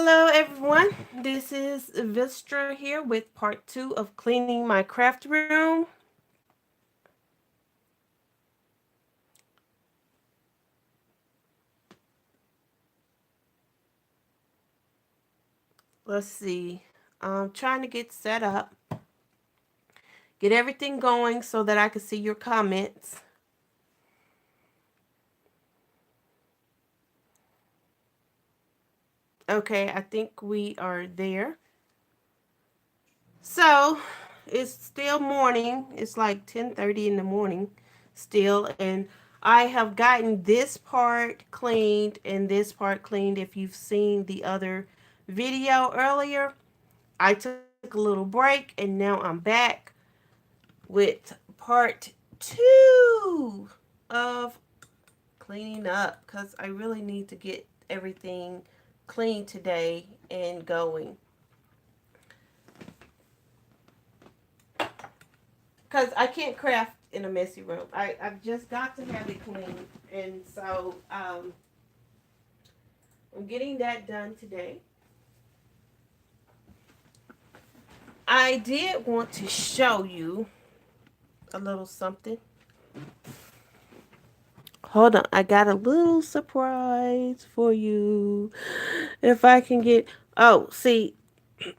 Hello everyone, this is Vistra here with part 2 of cleaning my craft room. Let's see, I'm trying to get set up, get everything going so that I can see your comments. Okay, I think we are there. So, it's still morning. It's like 10:30 in the morning still, and I have gotten this part cleaned and this part cleaned. If you've seen the other video earlier, I took a little break and now I'm back with part 2 of cleaning up because I really need to get everything clean today and going. Because I can't craft in a messy room. I've just got to have it clean. And so I'm getting that done today. I did want to show you a little something. Hold on, I got a little surprise for you. If I can get, oh, see,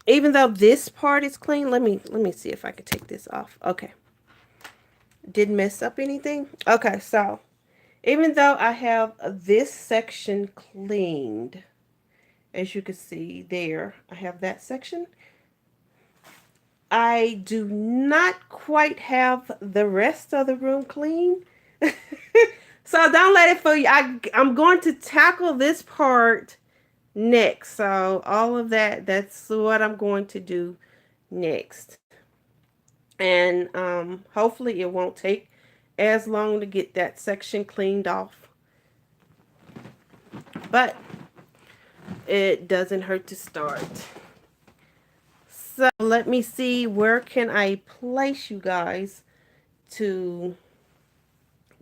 even though this part is clean, let me see if I can take this off. Okay. Didn't mess up anything. Okay, so even though I have this section cleaned, as you can see there, I have that section. I do not quite have the rest of the room clean. So don't let it fool you. I'm going to tackle this part next. So all of that's what I'm going to do next. And hopefully it won't take as long to get that section cleaned off. But it doesn't hurt to start. So let me see, where can I place you guys to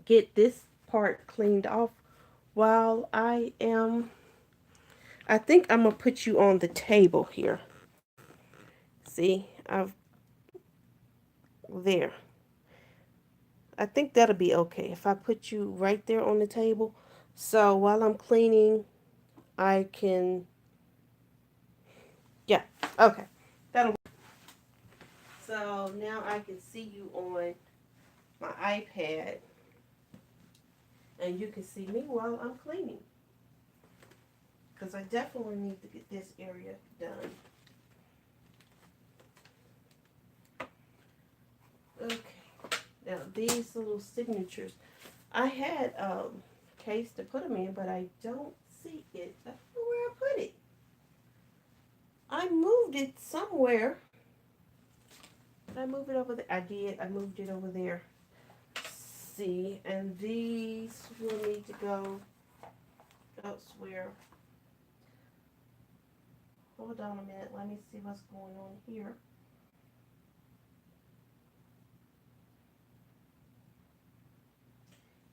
get this part cleaned off while I think I'm going to put you on the table here. See, there. I think that'll be okay if I put you right there on the table. So while I'm cleaning, I can, yeah, okay. That'll work. So now I can see you on my iPad and you can see me while I'm cleaning. Because I definitely need to get this area done. Okay. Now these little signatures, I had a case to put them in, but I don't see it. I don't know where I put it. I moved it somewhere. Did I move it over there? I did. I moved it over there. See, and these will need to go elsewhere. Hold on a minute. Let me see what's going on here.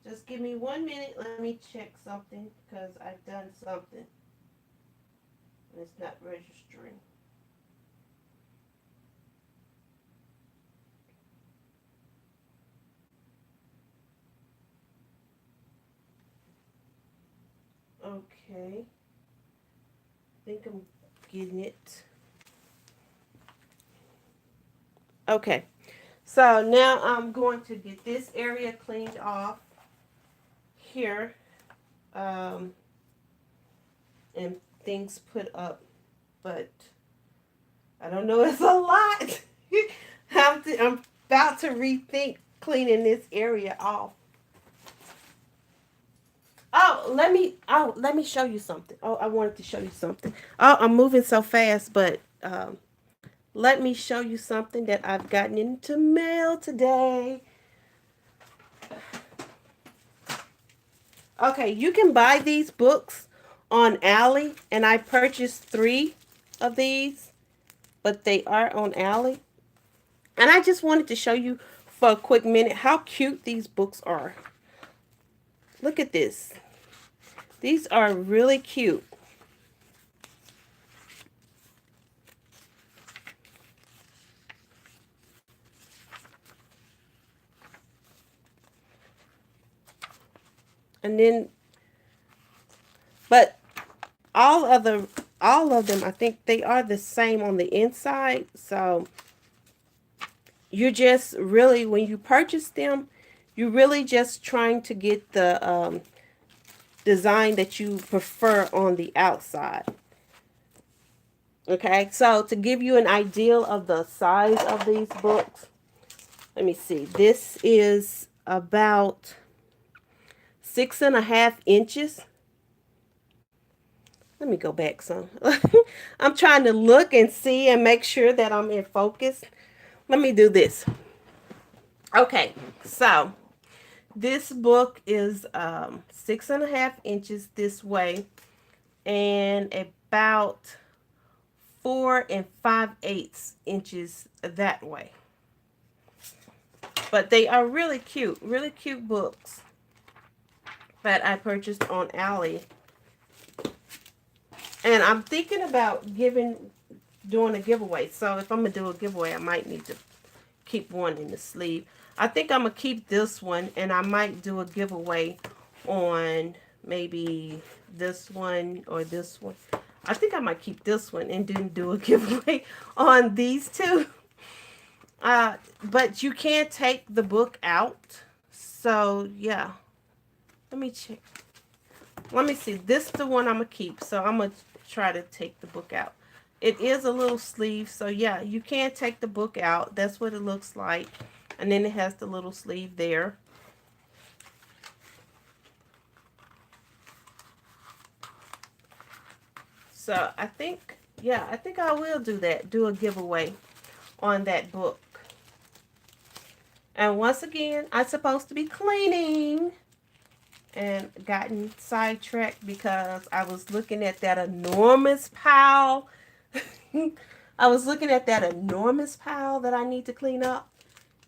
Just give me 1 minute. Let me check something because I've done something. And it's not registering. Okay. I think I'm getting it. Okay. So now I'm going to get this area cleaned off here. And things put up. But I don't know, it's a lot. I'm about to rethink cleaning this area off. Let me show you something. Oh, I wanted to show you something. Oh, I'm moving so fast, but let me show you something that I've gotten into mail today. Okay, you can buy these books on Alley, and I purchased 3 of these, but they are on Alley. And I just wanted to show you for a quick minute how cute these books are. Look at this. These are really cute. And then, but all of them, I think they are the same on the inside. So you're just really, when you purchase them, you're really just trying to get the design that you prefer on the outside. Okay, so to give you an idea of the size of these books, let me see. This is about 6.5 inches. Let me go back some. I'm trying to look and see and make sure that I'm in focus. Let me do this. Okay, so this book is 6.5 inches this way and about 4 5/8 inches that way. But they are really cute books that I purchased on Ally. And I'm thinking about doing a giveaway. So if I'm going to do a giveaway, I might need to keep one in the sleeve. I think I'm going to keep this one, and I might do a giveaway on maybe this one or this one. I think I might keep this one and then do a giveaway on these two. But you can't take the book out. So, yeah. Let me check. Let me see. This is the one I'm going to keep. So, I'm going to try to take the book out. It is a little sleeve. So, yeah, you can't take the book out. That's what it looks like. And then it has the little sleeve there. So, I think I will do that. Do a giveaway on that book. And once again, I'm supposed to be cleaning and gotten sidetracked because I was looking at that enormous pile. I was looking at that enormous pile that I need to clean up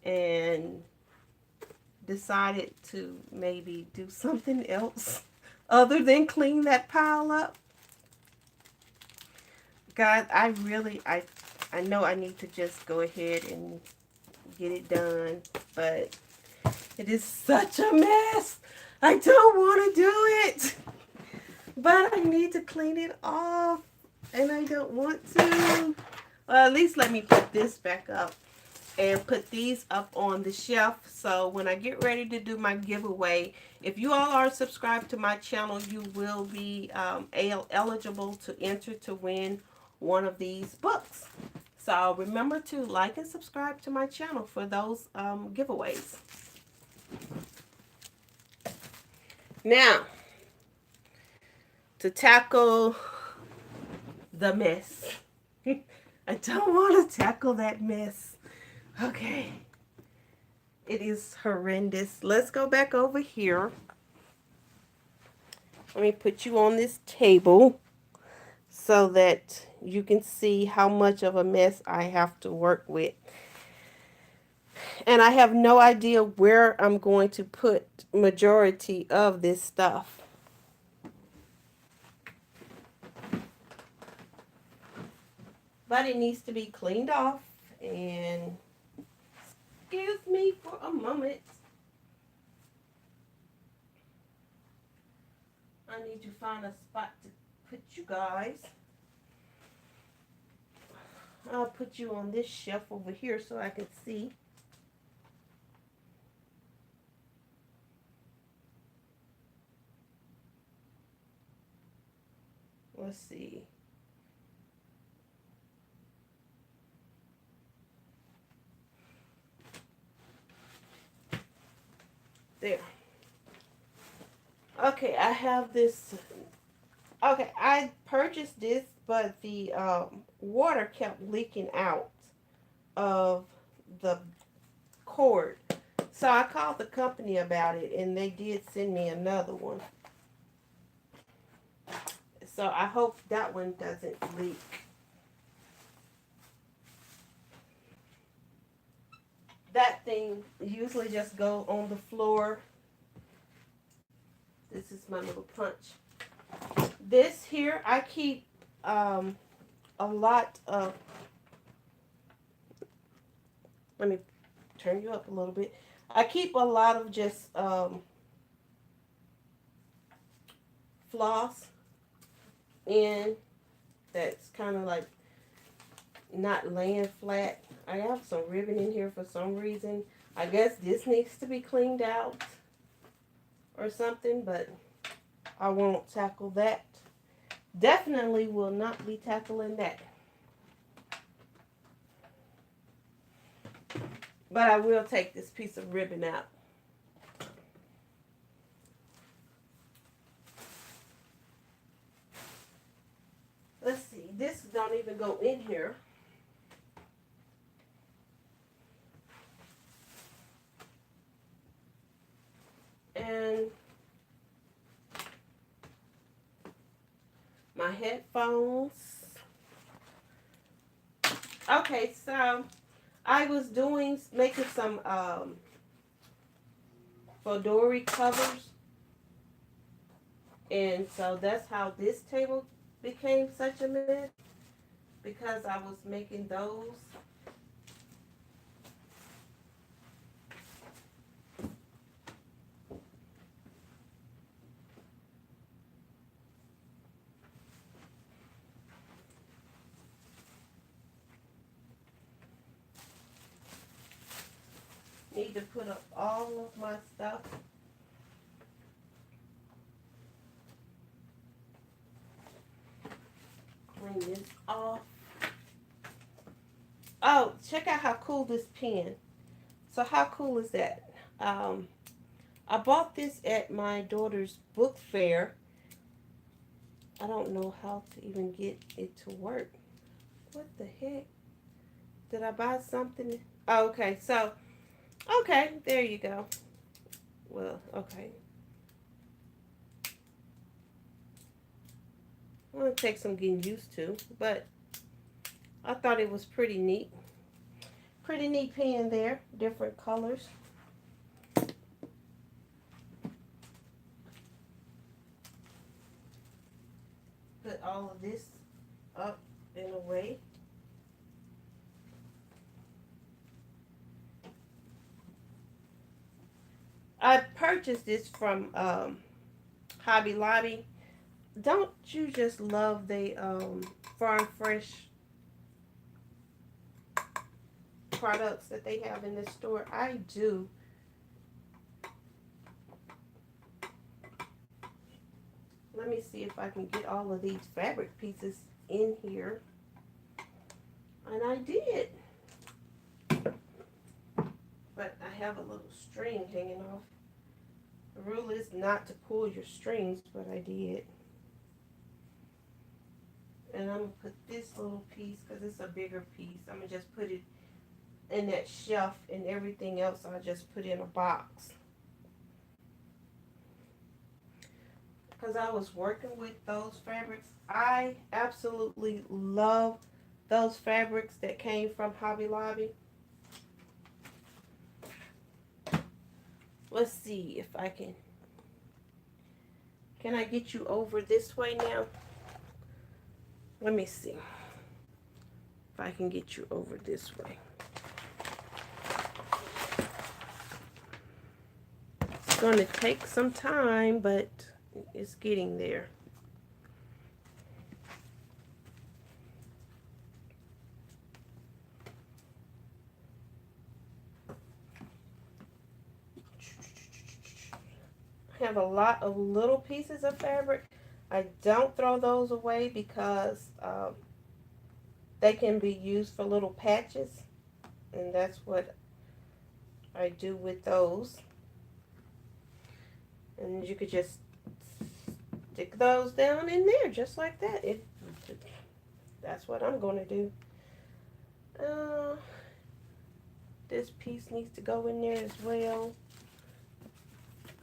and decided to maybe do something else other than clean that pile up. God, I know I need to just go ahead and get it done, but it is such a mess. I don't want to do it, but I need to clean it off, and I don't want to. Well, at least let me put this back up and put these up on the shelf. So when I get ready to do my giveaway, if you all are subscribed to my channel, you will be eligible to enter to win one of these books. So remember to like and subscribe to my channel for those giveaways. Now, to tackle the mess. I don't want to tackle that mess. Okay. It is horrendous. Let's go back over here. Let me put you on this table so that you can see how much of a mess I have to work with. And I have no idea where I'm going to put majority of this stuff. But it needs to be cleaned off. And excuse me for a moment. I need to find a spot to put you guys. I'll put you on this shelf over here so I can see. Let's see. There. Okay, I have this. Okay, I purchased this, but the water kept leaking out of the cord. So I called the company about it, and they did send me another one. So I hope that one doesn't leak. That thing usually just go on the floor. This is my little punch. This here, I keep a lot of, let me turn you up a little bit. I keep a lot of just floss in that's kind of like not laying flat. I have some ribbon in here for some reason. I guess this needs to be cleaned out or something, but I won't tackle that. Definitely will not be tackling that. But I will take this piece of ribbon out. Let's see, this don't even go in here. And my headphones. Okay, so I was making some Fodori covers. And so that's how this table became such a mess, because I was making those. Need to put up all of my stuff. Clean this off. Oh, check out how cool this pen. So how cool is that? I bought this at my daughter's book fair. I don't know how to even get it to work. What the heck? Did I buy something? Oh, okay, so, okay, there you go. Well, okay. Well, it takes some getting used to, but I thought it was pretty neat. Pretty neat pen there, different colors. Put all of this up in a way. I purchased this from Hobby Lobby. Don't you just love the farm fresh products that they have in this store? I do. Let me see if I can get all of these fabric pieces in here. And I did. But I have a little string hanging off. The rule is not to pull your strings, but I did. And I'm going to put this little piece, because it's a bigger piece, I'm going to just put it in that shelf, and everything else I'll just put in a box. Because I was working with those fabrics. I absolutely love those fabrics that came from Hobby Lobby. Let's see if I can I get you over this way now? Let me see if I can get you over this way. It's going to take some time, but it's getting there. I have a lot of little pieces of fabric. I don't throw those away because they can be used for little patches, and that's what I do with those. And you could just stick those down in there just like that. That's what I'm going to do. This piece needs to go in there as well.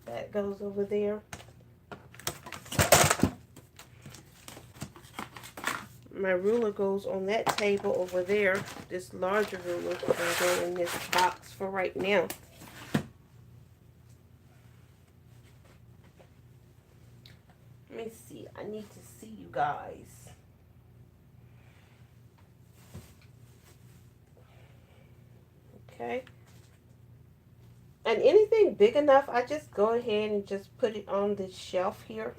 That goes over there. My ruler goes on that table over there. This larger ruler will go in this box for right now. Let me see. I need to see you guys. Okay. And anything big enough, I just go ahead and just put it on the shelf here.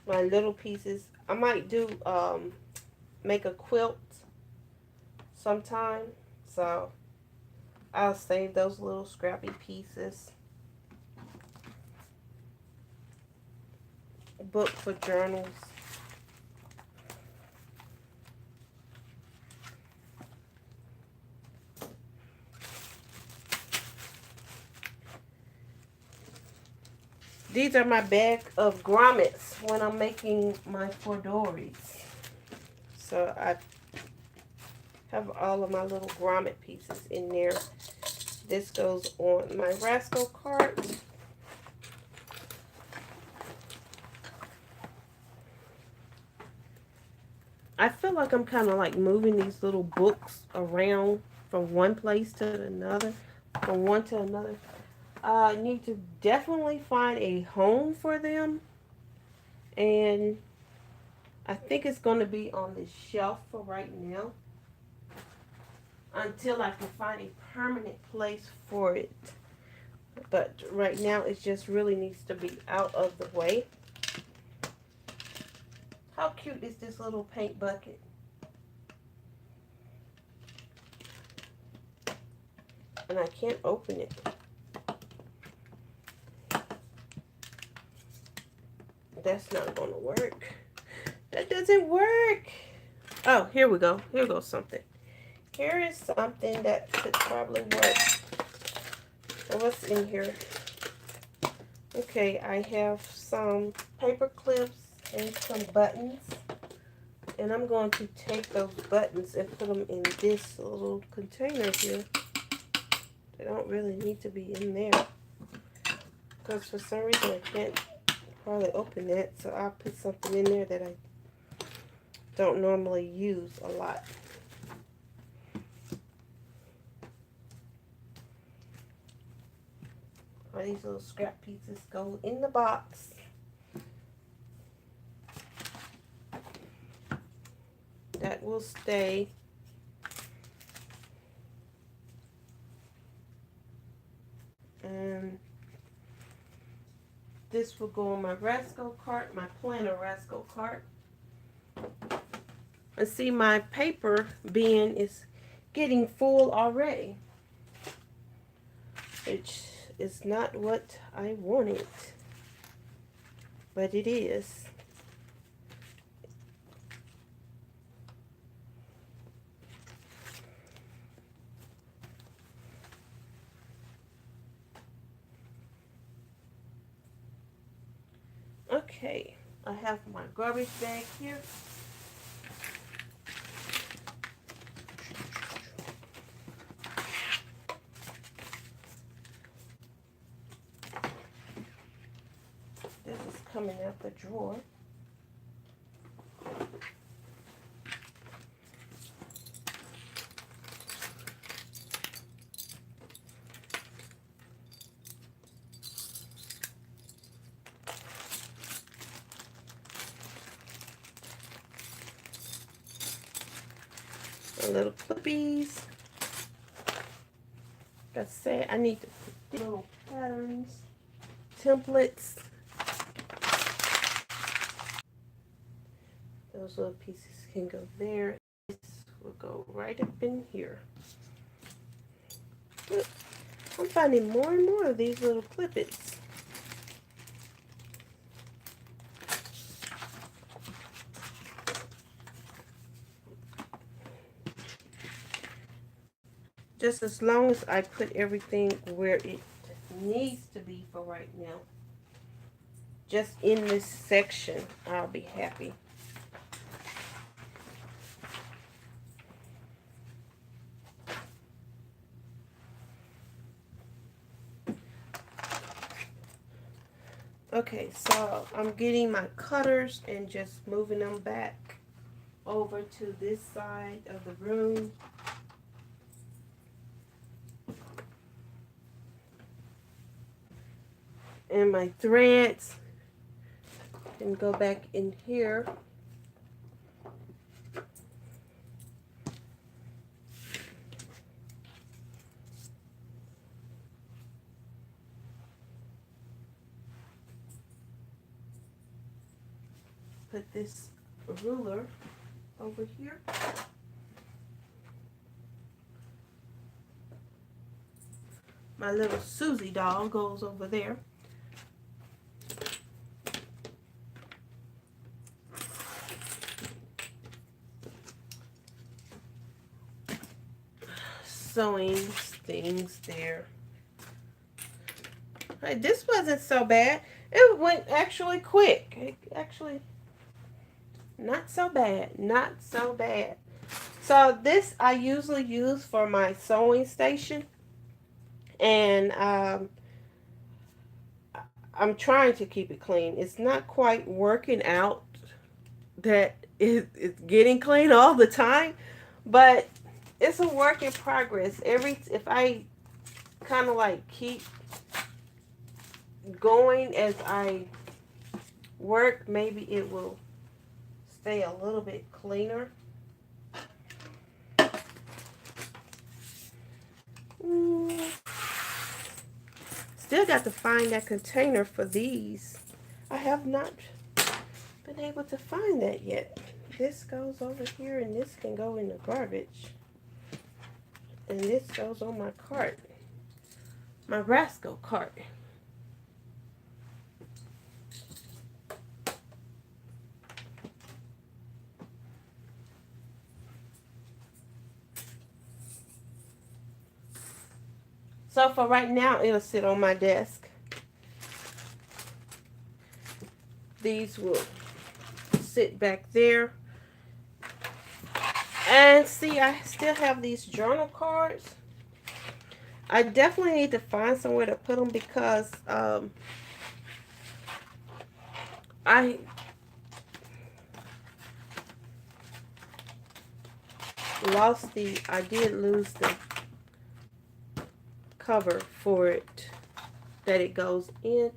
my little pieces. I might do make a quilt sometime, so I'll save those little scrappy pieces. A book for journals. These are my bag of grommets when I'm making my fodories. So I have all of my little grommet pieces in there. This goes on my rascal cart. I feel like I'm kind of like moving these little books around from one place to another, from one to another. I need to definitely find a home for them, and I think it's going to be on the shelf for right now until I can find a permanent place for it. But right now it just really needs to be out of the way. How cute is this little paint bucket? And I can't open it. That's not going to work. That doesn't work. Oh, here we go. Here goes something. Here is something that could probably work. So what's in here? Okay, I have some paper clips and some buttons. And I'm going to take those buttons and put them in this little container here. They don't really need to be in there. Because for some reason I can't hardly open that. So I'll put something in there that I don't normally use a lot. All these little scrap pieces go in the box. That will stay. And this will go on my Rascal cart, my planner Rascal cart. And see, my paper bin is getting full already, which is not what I wanted, but it is. Okay, I have my garbage bag here. This is coming out the drawer. My little clippies. Like I said, I need to put the little patterns, templates. Those little pieces can go there. This will go right up in here. Look, I'm finding more and more of these little clippets. Just as long as I put everything where it needs to be for right now. Just in this section, I'll be happy. Okay, so I'm getting my cutters and just moving them back over to this side of the room. And my threads can go back in here. put this ruler over here. My little Susie doll goes over there. Sewing things there. Hey, this wasn't so bad. It went actually quick. It actually, not so bad. Not so bad. So this I usually use for my sewing station. And I'm trying to keep it clean. It's not quite working out that it's getting clean all the time. But it's a work in progress. If I kind of like keep going as I work, maybe it will stay a little bit cleaner. Still got to find that container for these. I have not been able to find that yet. This goes over here and this can go in the garbage. And this goes on my cart. My Rascal cart. So for right now, it'll sit on my desk. These will sit back there. And see, I still have these journal cards. I definitely need to find somewhere to put them because I did lose the cover for it that it goes in.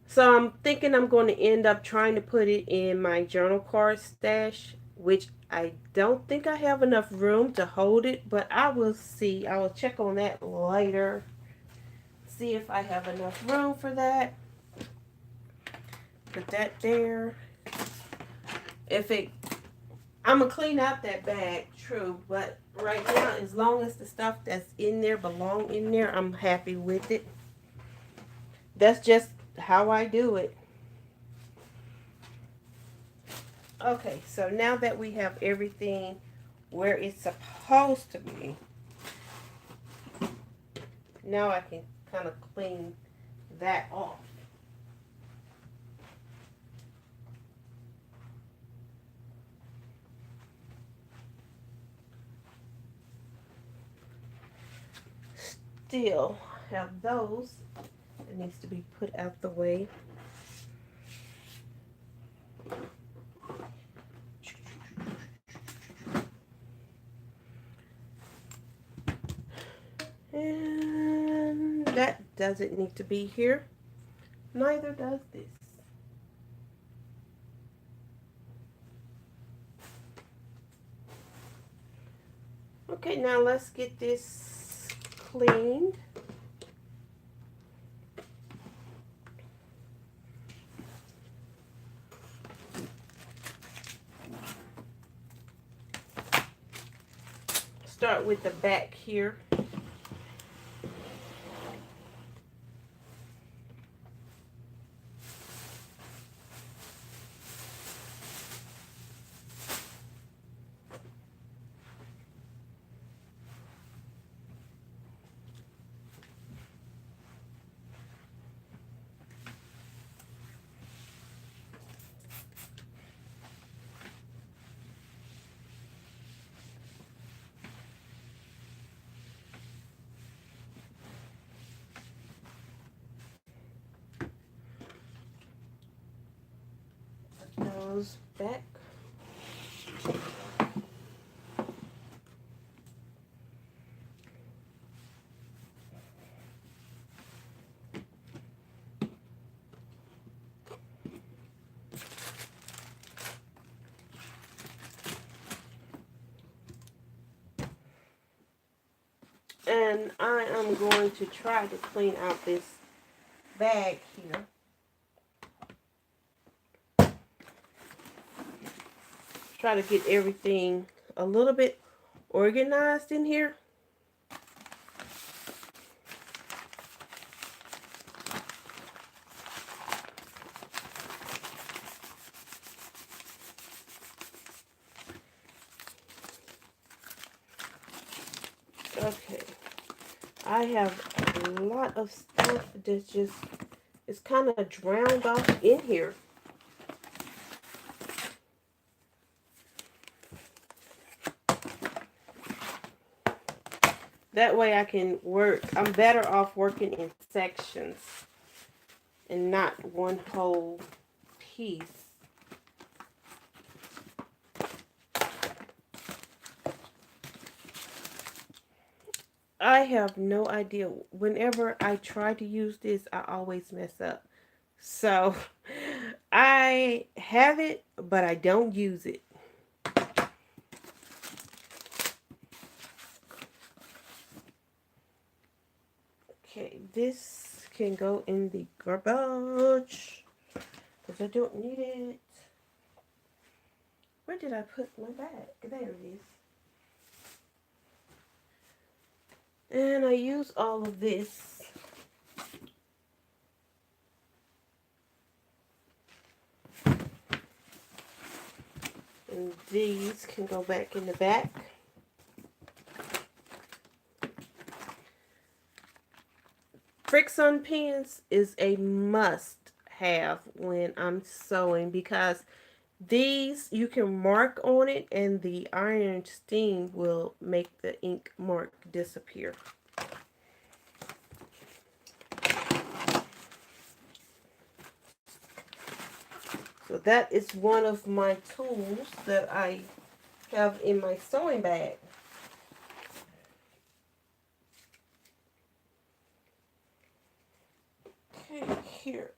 So I'm thinking I'm going to end up trying to put it in my journal card stash, which I don't think I have enough room to hold it, but I will see. I will check on that later. See if I have enough room for that. Put that there. I'm going to clean out that bag, true, but right now, as long as the stuff that's in there belong in there, I'm happy with it. That's just how I do it. Okay, so now that we have everything where it's supposed to be, now I can kind of clean that off. Still have those that needs to be put out the way. And that doesn't need to be here. Neither does this. Okay, now let's get this cleaned. Start with the back here. Those back. And I am going to try to clean out this bag here. try to get everything a little bit organized in here. Okay, I have a lot of stuff that just is kind of drowned off in here. That way I can work. I'm better off working in sections and not one whole piece. I have no idea. Whenever I try to use this, I always mess up. So I have it, but I don't use it. Okay, this can go in the garbage because I don't need it. Where did I put my bag? There it is. And I use all of this. And these can go back in the back. Friction pins is a must have when I'm sewing because these you can mark on it and the iron steam will make the ink mark disappear. So that is one of my tools that I have in my sewing bag. Okay, here.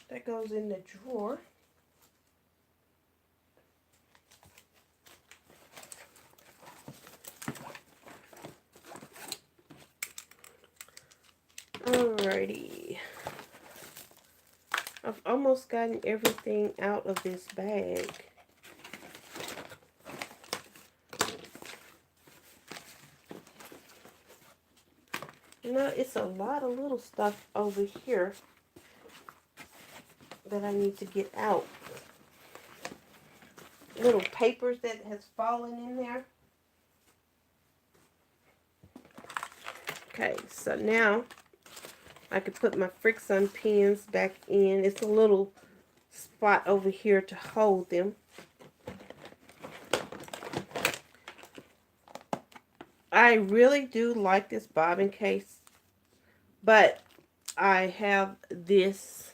That goes in the drawer. Alrighty. I've almost gotten everything out of this bag. You know, it's a lot of little stuff over here that I need to get out. Little papers that has fallen in there. Okay, so now I can put my friction pins back in. It's a little spot over here to hold them. I really do like this bobbin case, but I have this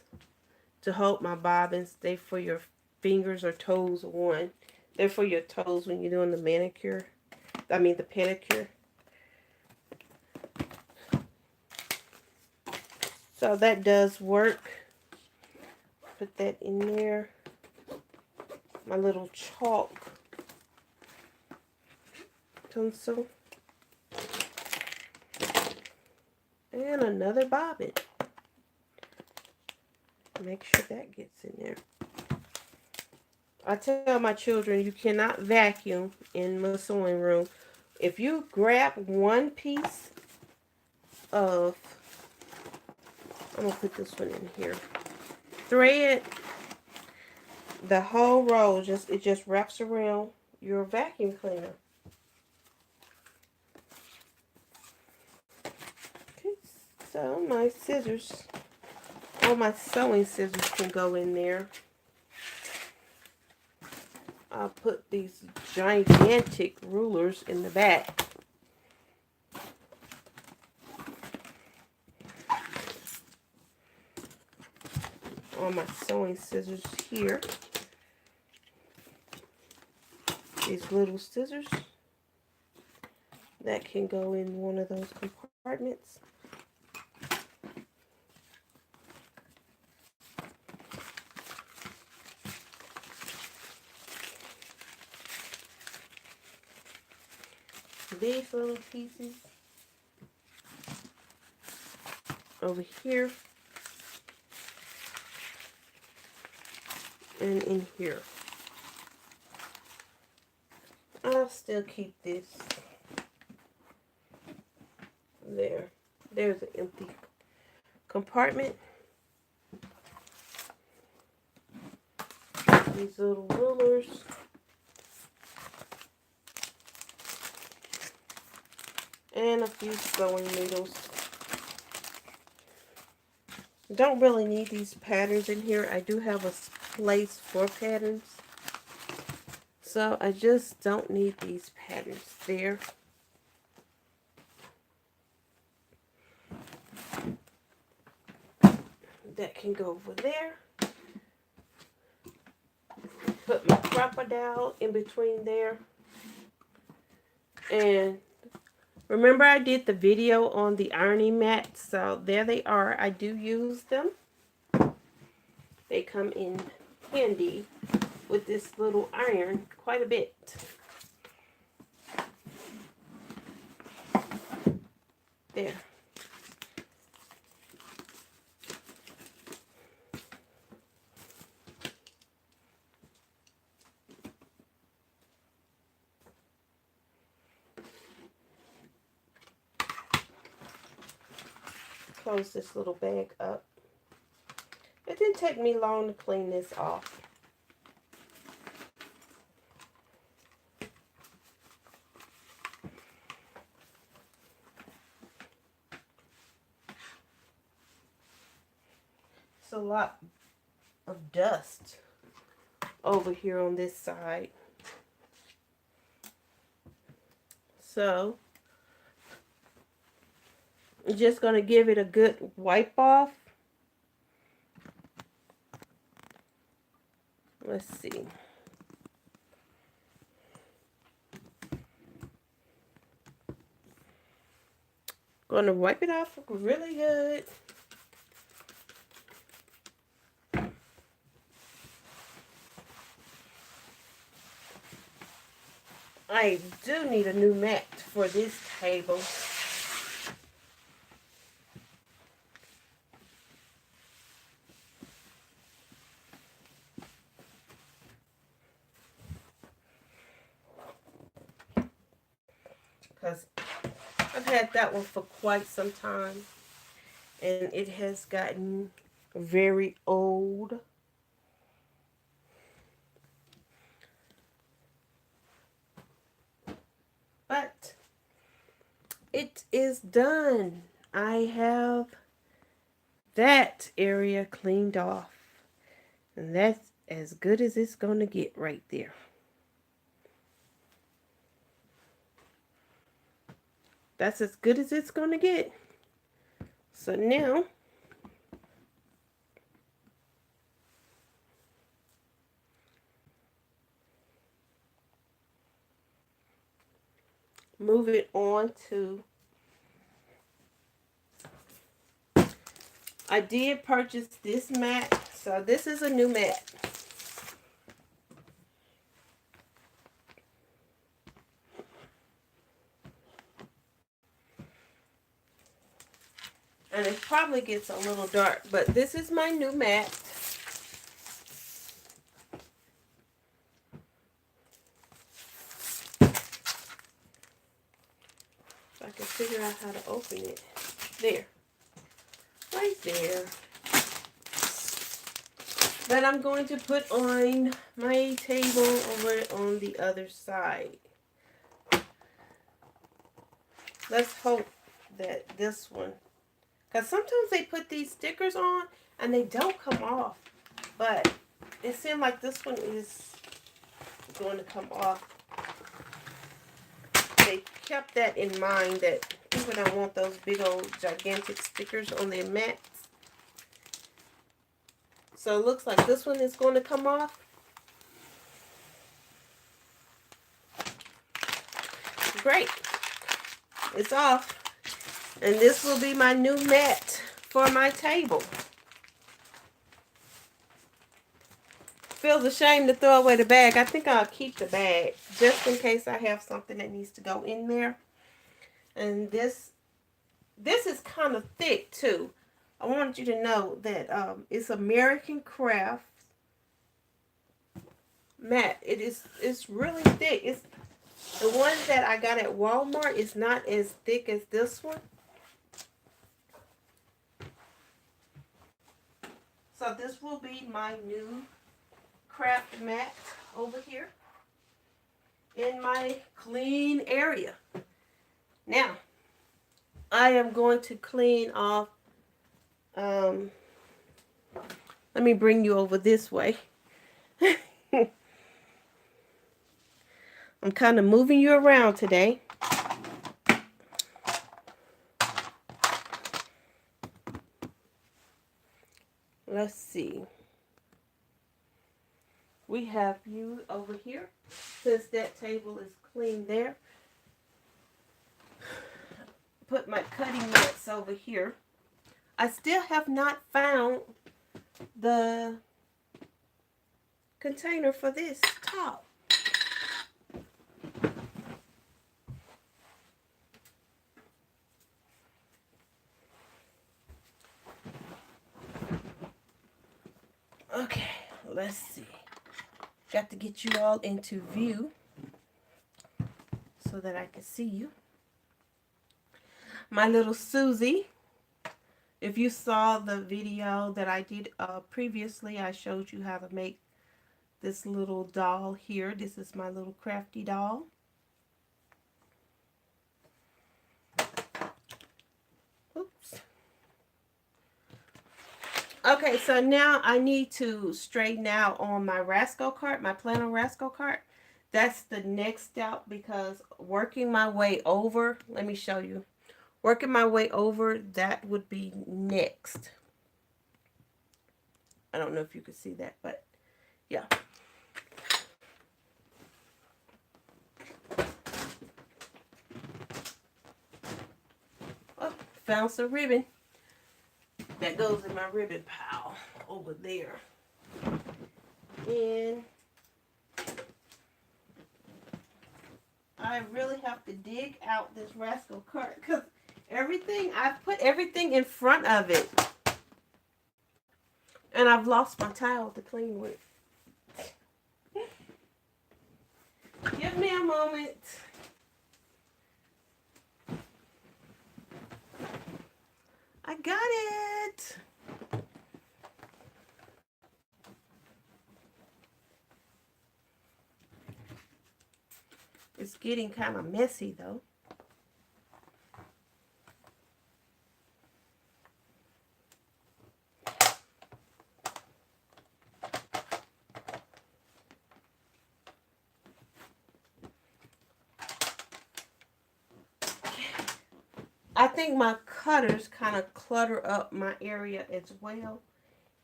to hold my bobbins. They're for your fingers or toes on. They're for your toes when you're doing the manicure. I mean the pedicure. So that does work. Put that in there. My little chalk pencil. And another bobbin. Make sure that gets in there. I tell my children you cannot vacuum in my sewing room. If you grab one piece of, I'm going to put this one in here, thread, the whole roll, it just wraps around your vacuum cleaner. Okay, so my scissors, all my sewing scissors can go in there. I'll put these gigantic rulers in the back. All my sewing scissors here. These little scissors that can go in one of those compartments. These little pieces over here and in here. still keep this. There. There's an empty compartment. These little rulers. And a few sewing needles. Don't really need these patterns in here. I do have a place for patterns. So I just don't need these patterns there. That can go over there. Put my crocodile in between there. And remember I did the video on the ironing mat. So there they are. I do use them. They come in handy with this little iron quite a bit. There. Close this little bag up. It didn't take me long to clean this off. It's a lot of dust over here on this side. So I'm just going to give it a good wipe off. Let's see. Going to wipe it off really good. I do need a new mat for this table. Because I've had that one for quite some time. And it has gotten very old. But it is done. I have that area cleaned off. And that's as good as it's going to get right there. That's as good as it's going to get. So now, move it on to, I did purchase this mat. So this is a new mat. And it probably gets a little dark, but this is my new mat. If I can figure out how to open it. There. Right there. That I'm going to put on my table over on the other side. Let's hope that this one, because sometimes they put these stickers on and they don't come off. But it seemed like this one is going to come off. They kept that in mind, that people don't want those big old gigantic stickers on their mats. So it looks like this one is going to come off. Great. It's off. And this will be my new mat for my table. Feels a shame to throw away the bag. I think I'll keep the bag just in case I have something that needs to go in there. And this is kind of thick too. I want you to know that it's American Craft mat. It's really thick. It's The one that I got at Walmart is not as thick as this one. So this will be my new craft mat over here in my clean area. Now, I am going to clean off. Let me bring you over this way. I'm kind of moving you around today. Let's see. We have you over here. Since that table is clean there, put my cutting mats over here. I still have not found the container for this top. Okay, let's see. Got to get you all into view so that I can see you. My little Susie. If you saw the video that I did previously, I showed you how to make this little doll here. This is my little crafty doll. Oops. Okay, so now I need to straighten out on my Rascal cart, my Plano Rascal cart. That's the next step because working my way over, let me show you. Working my way over, that would be next. I don't know if you could see that, but yeah. Oh, found some ribbon. That goes in my ribbon pile over there. And I really have to dig out this Rascal cart because I've put everything in front of it. And I've lost my towel to clean with. Give me a moment. I got it. It's getting kind of messy though. I think my cutters kind of clutter up my area as well.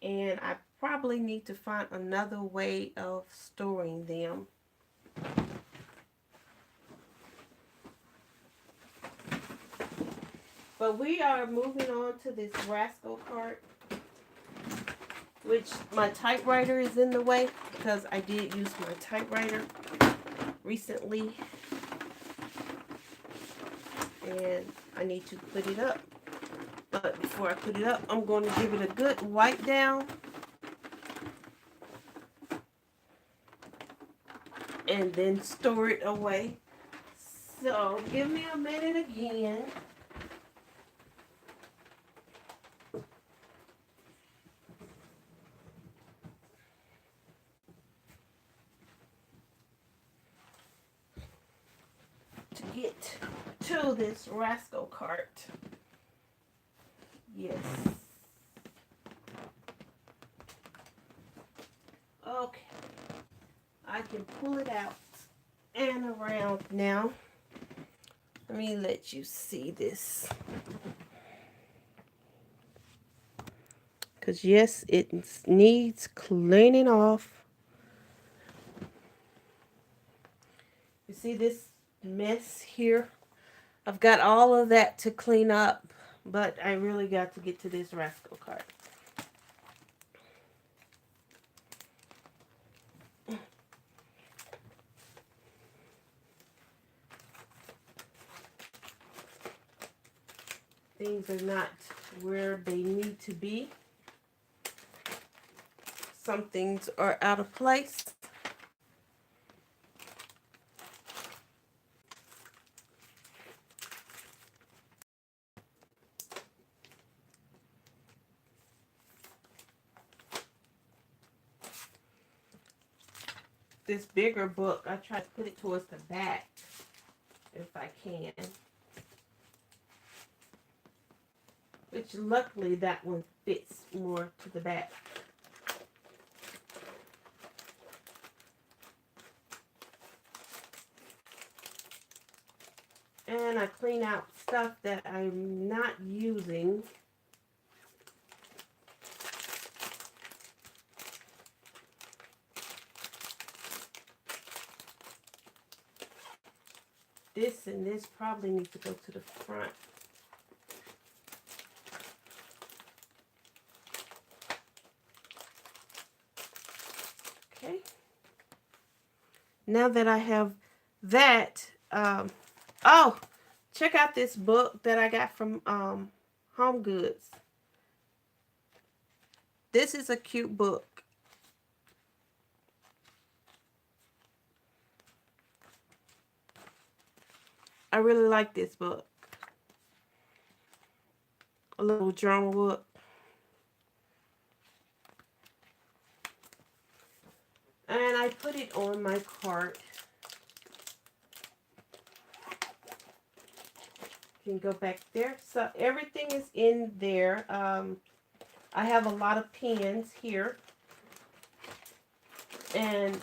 And I probably need to find another way of storing them. But we are moving on to this Rascal cart, which my typewriter is in the way because I did use my typewriter recently. And I need to put it up. But before I put it up, I'm going to give it a good wipe down. And then store it away. So give me a minute again. To get to this Rascal cart. Yes. Okay. I can pull it out and around now. Let me let you see this. Because yes, it needs cleaning off. You see this mess here? I've got all of that to clean up, but I really got to get to this Rascal cart. Things are not where they need to be. Some things are out of place. this bigger book. I try to put it towards the back if I can. Which luckily that one fits more to the back. And I clean out stuff that I'm not using. This and this probably need to go to the front. Okay. Now that I have that, oh, check out this book that I got from Home Goods. This is a cute book. I really like this book. A little journal book. And I put it on my cart. You can go back there. So everything is in there. I have a lot of pens here. And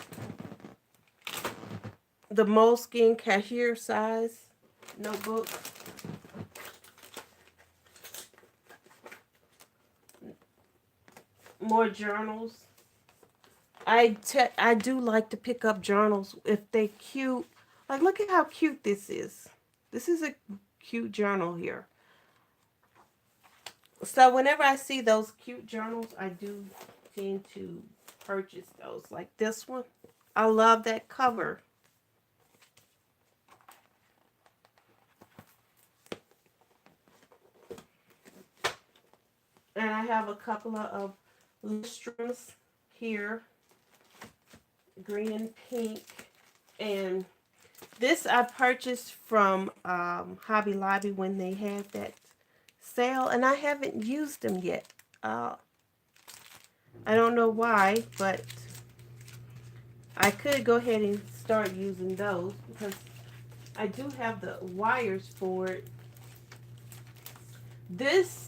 the Moleskine cashier size notebook. More journals. I do like to pick up journals if they cute. Like, look at how cute this is. This is a cute journal here. So whenever I see those cute journals, I do tend to purchase those. Like this one. I love that cover. And I have a couple of lustrums here. Green and pink. And this I purchased from Hobby Lobby when they had that sale. And I haven't used them yet. I don't know why, but I could go ahead and start using those because I do have the wires for it. This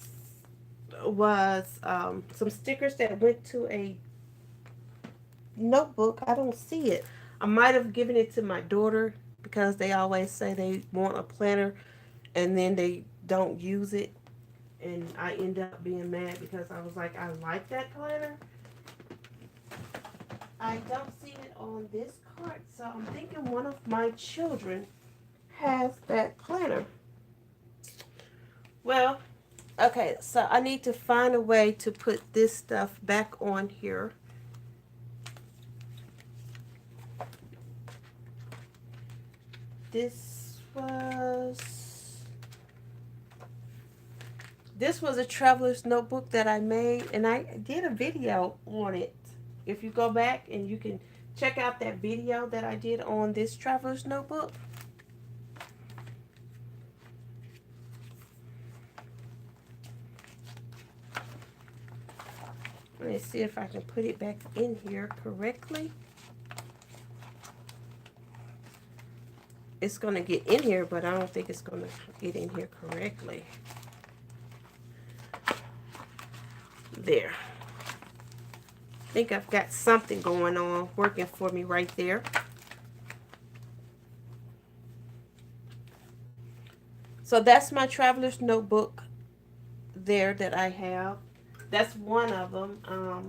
was some stickers that went to a notebook. I don't see it. I might have given it to my daughter because they always say they want a planner and then they don't use it. And I end up being mad because I was like, I like that planner. I don't see it on this card, so I'm thinking one of my children has that planner. Well, okay, so I need to find a way to put this stuff back on here. This was a traveler's notebook that I made, and I did a video on it. If you go back and you can check out that video that I did on this traveler's notebook. Let me see if I can put it back in here correctly. It's going to get in here, but I don't think it's going to get in here correctly. There. I think I've got something going on working for me right there. So that's my traveler's notebook there that I have. That's one of them. I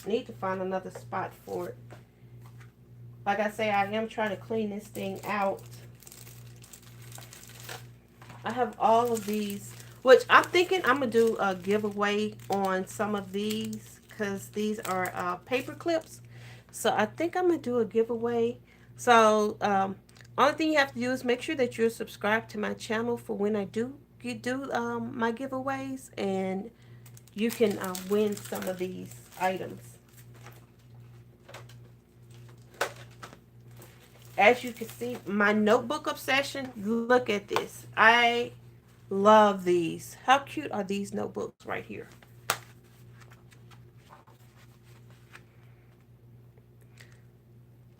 need to find another spot for it. Like I say, I am trying to clean this thing out. I have all of these, which I'm thinking I'm going to do a giveaway on some of these because these are paper clips. So I think I'm going to do a giveaway. So only thing you have to do is make sure that you're subscribed to my channel for when I do my giveaways, and you can win some of these items. As you can see, my notebook obsession, look at this. I love these. How cute are these notebooks right here?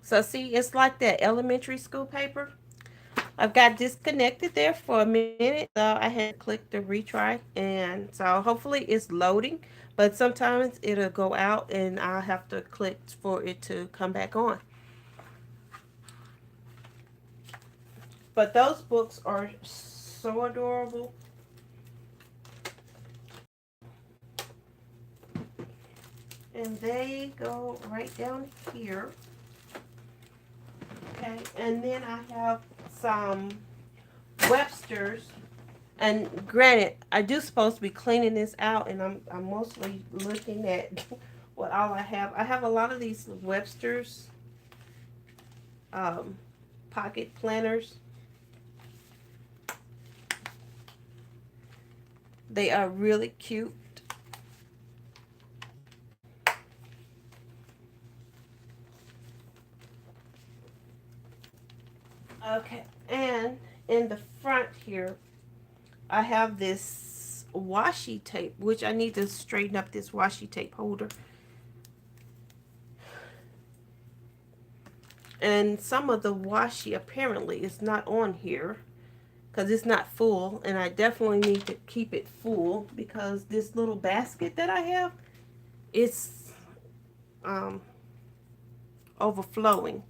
So see, it's like that elementary school paper. I've got disconnected there for a minute, so I had to click the retry, and so hopefully it's loading, but sometimes it'll go out and I'll have to click for it to come back on. But those books are so adorable. And they go right down here. Okay, and then I have some Webster's. And granted, I do supposed to be cleaning this out, and I'm mostly looking at what all I have. I have a lot of these Webster's um, pocket planners. They are really cute. Okay, and in the front here, I have this washi tape, which I need to straighten up this washi tape holder. And some of the washi apparently is not on here because it's not full, and I definitely need to keep it full because this little basket that I have, it's um, overflowing.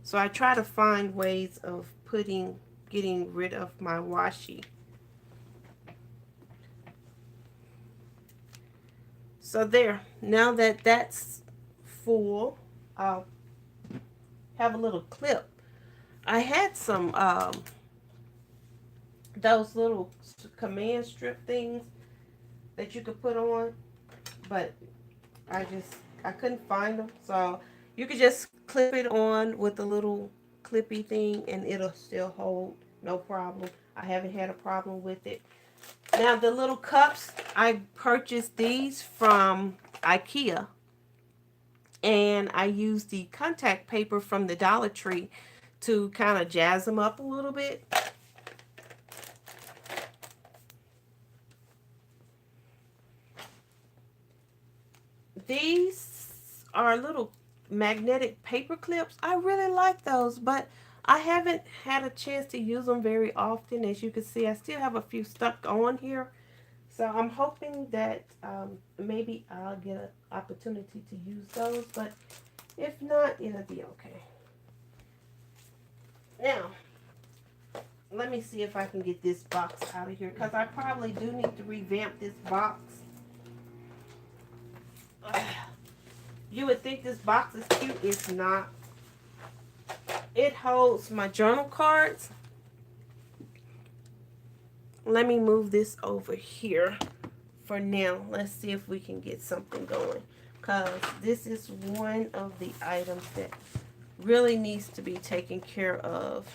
So I try to find ways of getting rid of my washi. So there, now that that's full, I'll have a little clip. I had some those little command strip things that you could put on, but I couldn't find them. So you could just clip it on with a little clippy thing and it'll still hold, no problem. I haven't had a problem with it. Now the little cups, I purchased these from IKEA, and I used the contact paper from the Dollar Tree to kind of jazz them up a little bit. These are little magnetic paper clips. I really like those, but I haven't had a chance to use them very often. As you can see, I still have a few stuck on here. So I'm hoping that maybe I'll get an opportunity to use those, but if not, it'll be okay. Now, let me see if I can get this box out of here, because I probably do need to revamp this box. You would think this box is cute. It's not. It holds my journal cards. Let me move this over here for now. Let's see if we can get something going, because this is one of the items that really needs to be taken care of.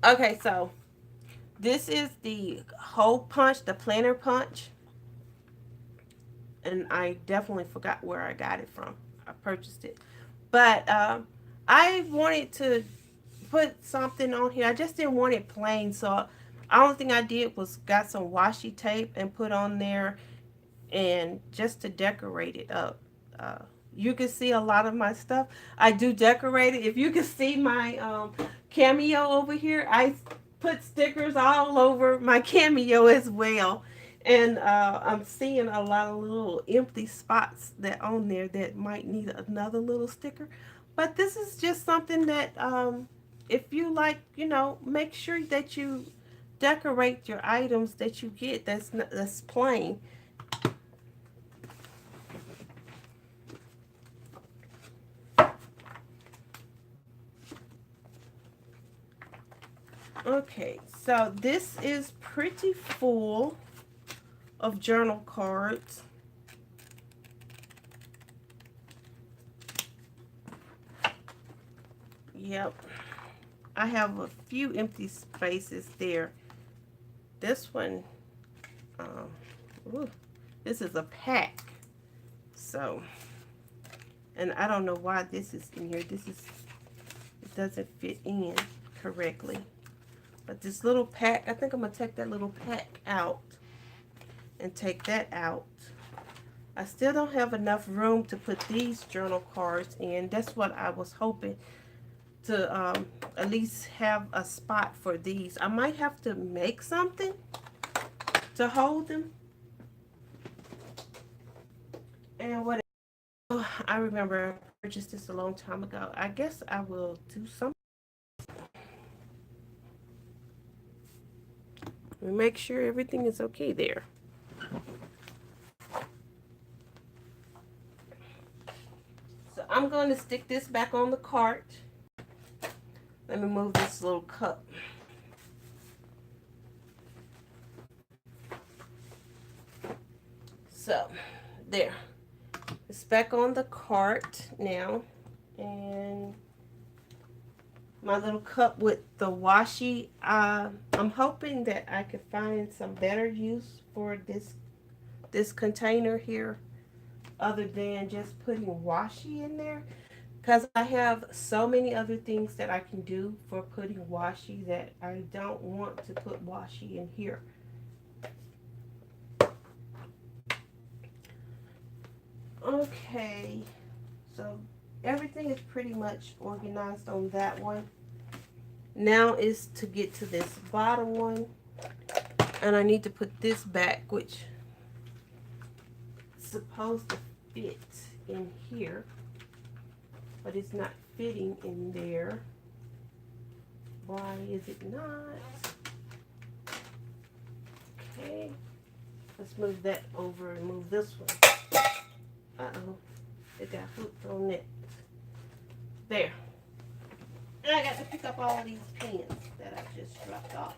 Okay, so this is the hole punch, the planner punch. And I definitely forgot where I got it from. I purchased it. But I wanted to put something on here. I just didn't want it plain. So the only thing I did was got some washi tape and put on there, and just to decorate it up. You can see a lot of my stuff. I do decorate it. If you can see my cameo over here, I put stickers all over my cameo as well. And I'm seeing a lot of little empty spots that on there that might need another little sticker. But this is just something that if you like, make sure that you decorate your items that you get that's plain. Okay, so this is pretty full of journal cards. Yep. I have a few empty spaces there. This one, ooh, this is a pack. So, and I don't know why this is in here. It doesn't fit in correctly. But this little pack, I think I'm going to take that little pack out and take that out. I still don't have enough room to put these journal cards in. That's what I was hoping to at least have a spot for these. I might have to make something to hold them. And what I remember I purchased this a long time ago. I guess I will do something. Make sure everything is okay there. So I'm going to stick this back on the cart. Let me move this little cup. So, there. It's back on the cart now. And my little cup with the washi. I'm hoping that I could find some better use for this container here other than just putting washi in there. Because I have so many other things that I can do for putting washi that I don't want to put washi in here. Okay, so everything is pretty much organized on that one. Now is to get to this bottom one. And I need to put this back, which is supposed to fit in here. But it's not fitting in there. Why is it not? Okay. Let's move that over and move this one. Uh-oh. It got hooked on it. There. And I got to pick up all these pins that I just dropped off.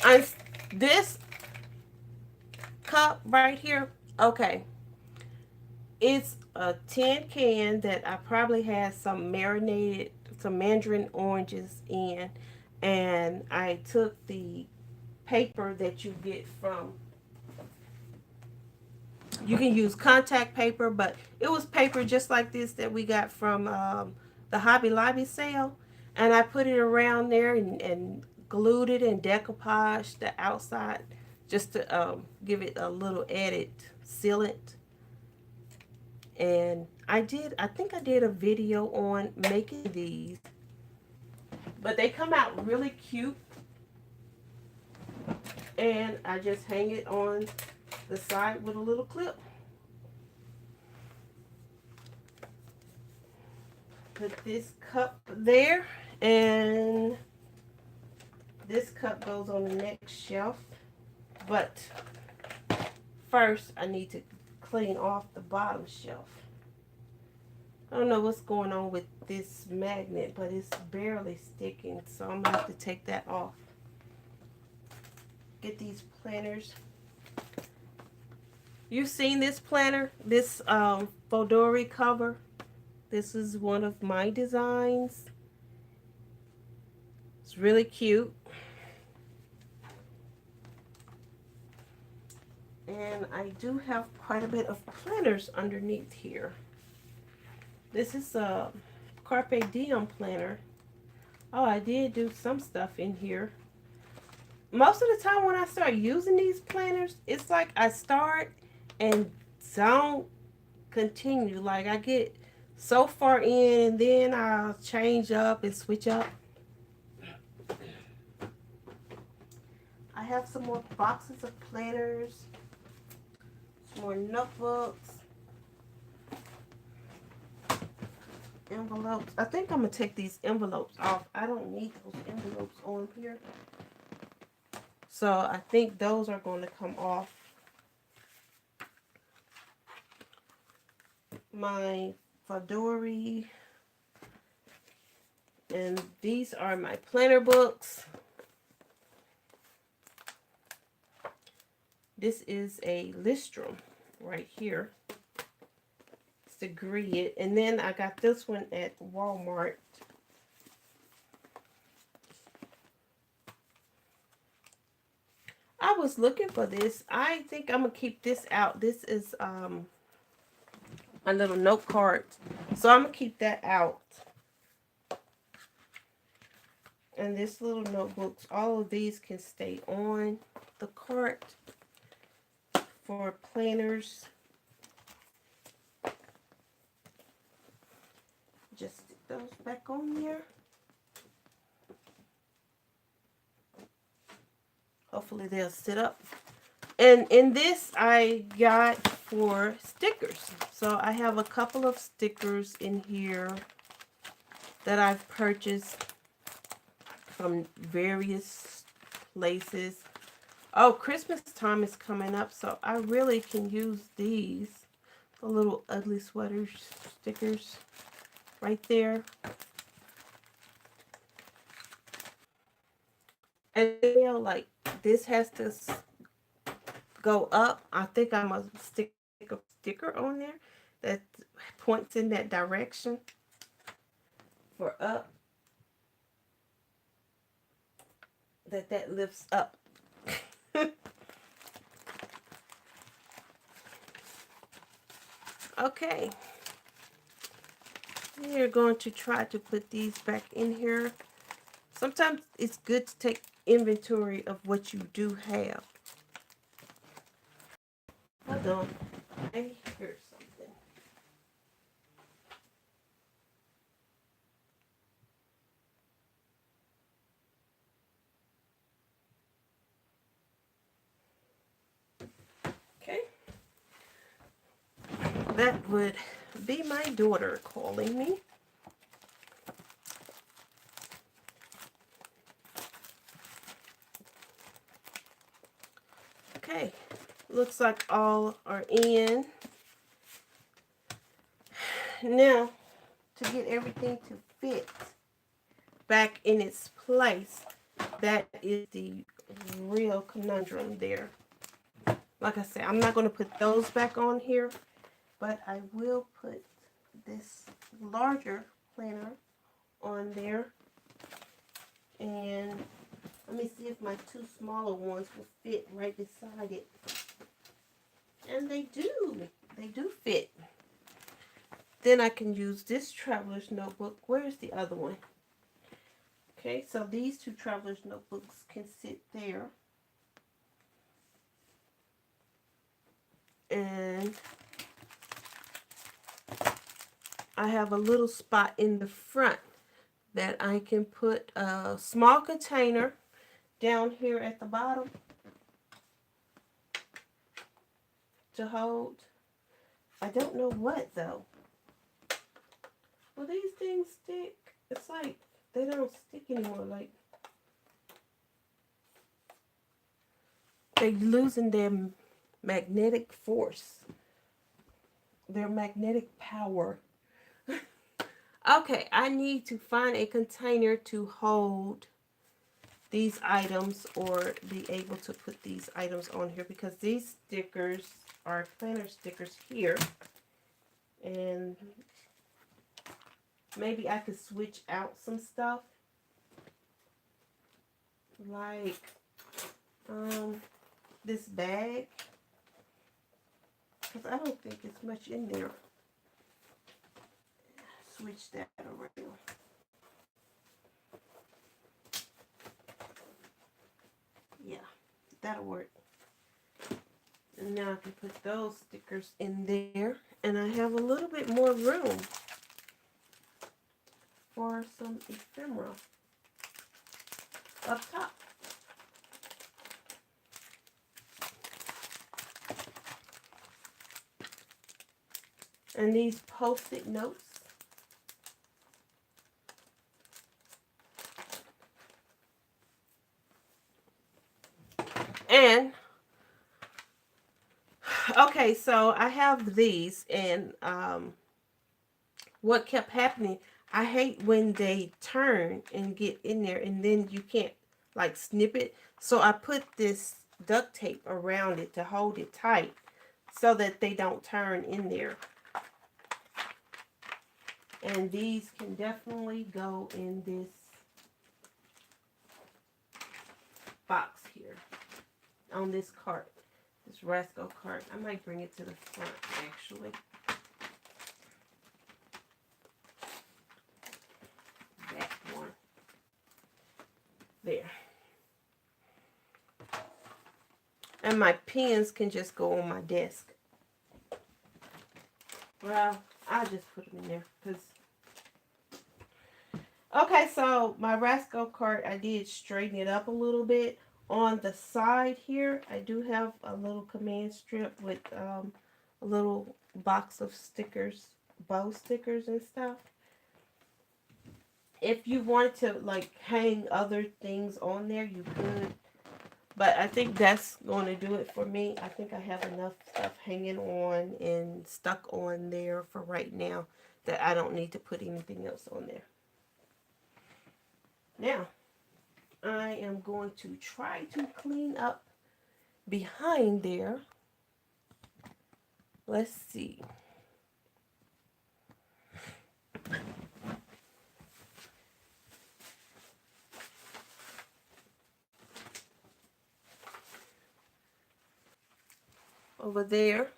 And this cup right here, okay, it's a tin can that I probably had some mandarin oranges in, and I took the paper that you get from, you can use contact paper, but it was paper just like this that we got from the Hobby Lobby sale, and I put it around there and glued it and decoupaged the outside just to give it a little added sealant. And I think I did a video on making these, but they come out really cute, and I just hang it on the side with a little clip. Put this cup there, and this cup goes on the next shelf. But first, I need to clean off the bottom shelf. I don't know what's going on with this magnet, but it's barely sticking, so I'm gonna have to take that off. Get these planners. You've seen this planner, this Fodori cover. This is one of my designs. It's really cute. And I do have quite a bit of planners underneath here. This is a Carpe Diem planner. Oh, I did do some stuff in here. Most of the time when I start using these planners, it's like I start and don't continue. Like I get so far in and then I'll change up and switch up. I have some more boxes of planners, some more notebooks, envelopes. I think I'm going to take these envelopes off. I don't need those envelopes on here. So I think those are going to come off. My Fodori. And these are my planner books. This is a Listrum right here. It's the grid. And then I got this one at Walmart. I was looking for this. I think I'm going to keep this out. This is my little note card. So I'm going to keep that out. And this little notebooks, all of these can stay on the cart for planners. Just stick those back on there. Hopefully they'll sit up. And in this I got for stickers. So I have a couple of stickers in here that I've purchased from various places. Oh, Christmas time is coming up, so I really can use these. The little ugly sweater stickers right there. And you know, like this has to go up. I think I must stick a sticker on there that points in that direction for up. That lifts up. Okay. We're going to try to put these back in here. Sometimes it's good to take inventory of what you do have. Hold on. I hear something. Okay. That would be my daughter calling me. Okay. Looks like all are in. Now, to get everything to fit back in its place, that is the real conundrum there. Like I said, I'm not going to put those back on here, but I will put this larger planner on there. And let me see if my two smaller ones will fit right beside it. And they do. They do fit. Then I can use this traveler's notebook. Where's the other one? Okay, so these two traveler's notebooks can sit there. And I have a little spot in the front that I can put a small container down here at the bottom to hold. I don't know what though. Will these things stick? It's like they don't stick anymore. Like they're losing their magnetic force, their magnetic power. Okay, I need to find a container to hold these items or be able to put these items on here because these stickers are planner stickers here. And maybe I could switch out some stuff like this bag because I don't think it's much in there. Switch that around. Yeah, that'll work. And now I can put those stickers in there. And I have a little bit more room for some ephemera up top. And these post-it notes. And okay, so I have these, and what kept happening, I hate when they turn and get in there and then you can't like snip it. So I put this duct tape around it to hold it tight so that they don't turn in there. And these can definitely go in this box here on this cart, this Rasco cart. I might bring it to the front actually. That one. There. And my pens can just go on my desk. Well, I'll just put them in there. Okay, so my Rascal cart, I did straighten it up a little bit. On the side here, I do have a little command strip with a little box of stickers, bow stickers and stuff. If you want to like hang other things on there, you could. But I think that's going to do it for me. I think I have enough stuff hanging on and stuck on there for right now that I don't need to put anything else on there. Now, I am going to try to clean up behind there. Let's see. Over there.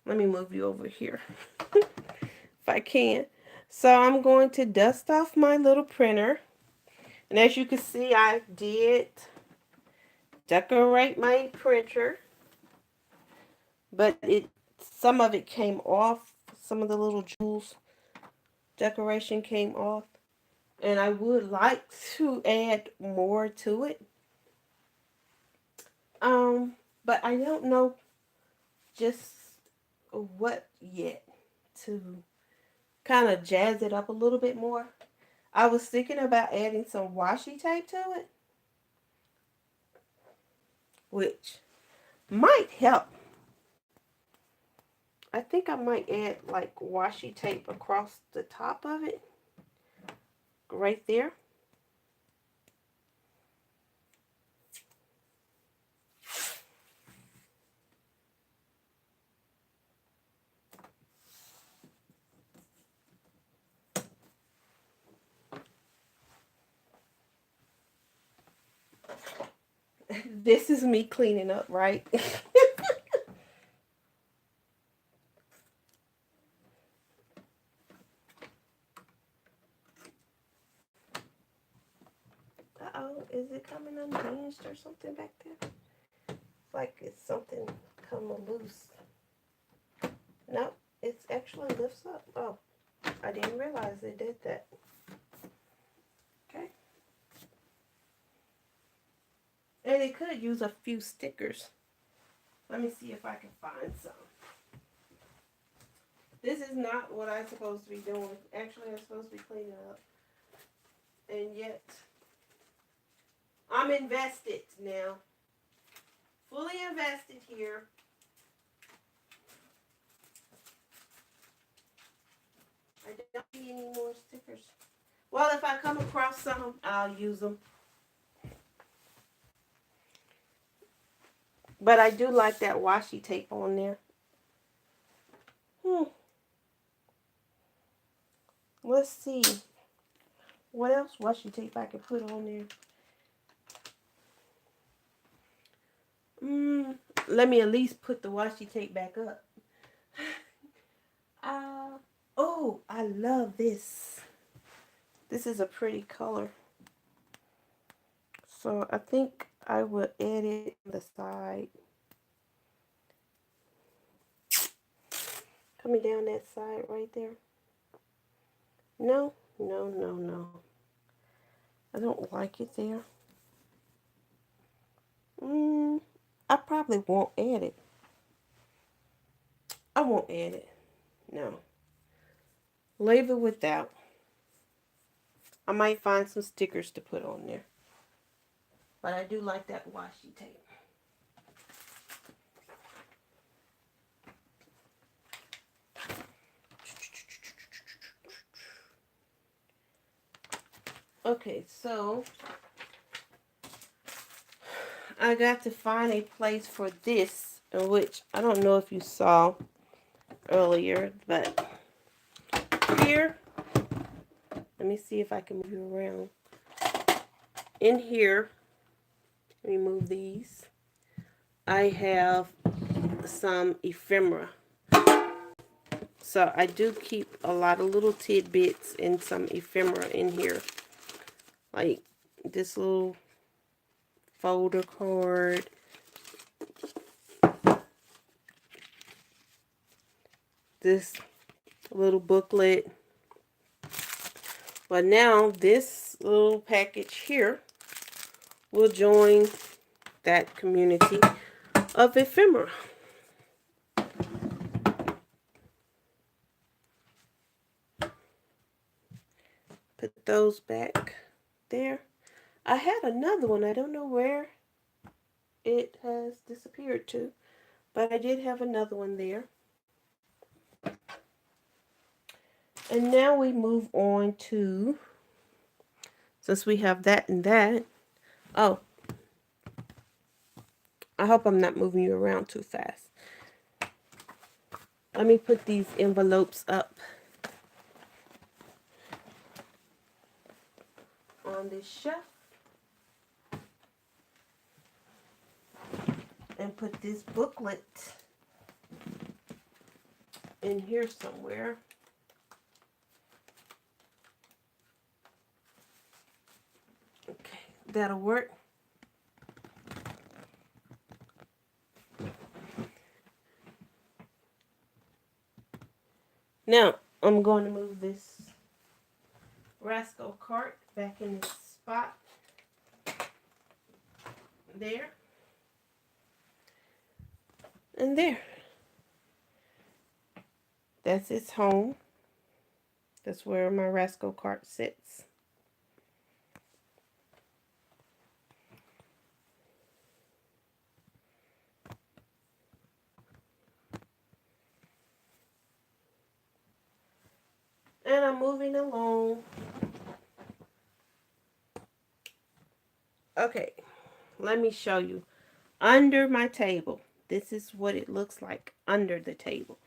Let me move you over here if I can. So I'm going to dust off my little printer. And as you can see, I did decorate my printer. But some of it came off. Some of the little jewels decoration came off. And I would like to add more to it. But I don't know just what yet to kind of jazz it up a little bit more. I was thinking about adding some washi tape to it, which might help. I think I might add like washi tape across the top of it, right there. This is me cleaning up, right? Uh-oh, is it coming unhinged or something back there? Like it's something come loose. Nope, it actually lifts up. Oh, I didn't realize it did that. Okay. And it could use a few stickers. Let me see if I can find some. This is not what I'm supposed to be doing. Actually, I'm supposed to be cleaning up. And yet, I'm invested now. Fully invested here. I don't need any more stickers. Well, if I come across some, I'll use them. But I do like that washi tape on there. Let's see. What else washi tape I can put on there? Let me at least put the washi tape back up. Oh, I love this. This is a pretty color. So I think I will add it on the side. Coming down that side right there. No. I don't like it there. I probably won't add it. I won't add it. No. Leave it without. I might find some stickers to put on there. But I do like that washi tape. Okay, so I got to find a place for this, which I don't know if you saw earlier, but here, let me see if I can move you around. In here, let me move these. I have some ephemera. So I do keep a lot of little tidbits and some ephemera in here. Like this little folder card. This little booklet. But now this little package here will join that community of ephemera. Put those back there. I had another one. I don't know where it has disappeared to, but I did have another one there. And now we move on to, since we have that and that. Oh, I hope I'm not moving you around too fast. Let me put these envelopes up on this shelf. And put this booklet in here somewhere. Okay, that'll work. Now, I'm going to move this Rascal cart back in its spot. There. And there. That's its home. That's where my Rascal cart sits. And I'm moving along. Okay, let me show you. Under my table. This is what it looks like under the table.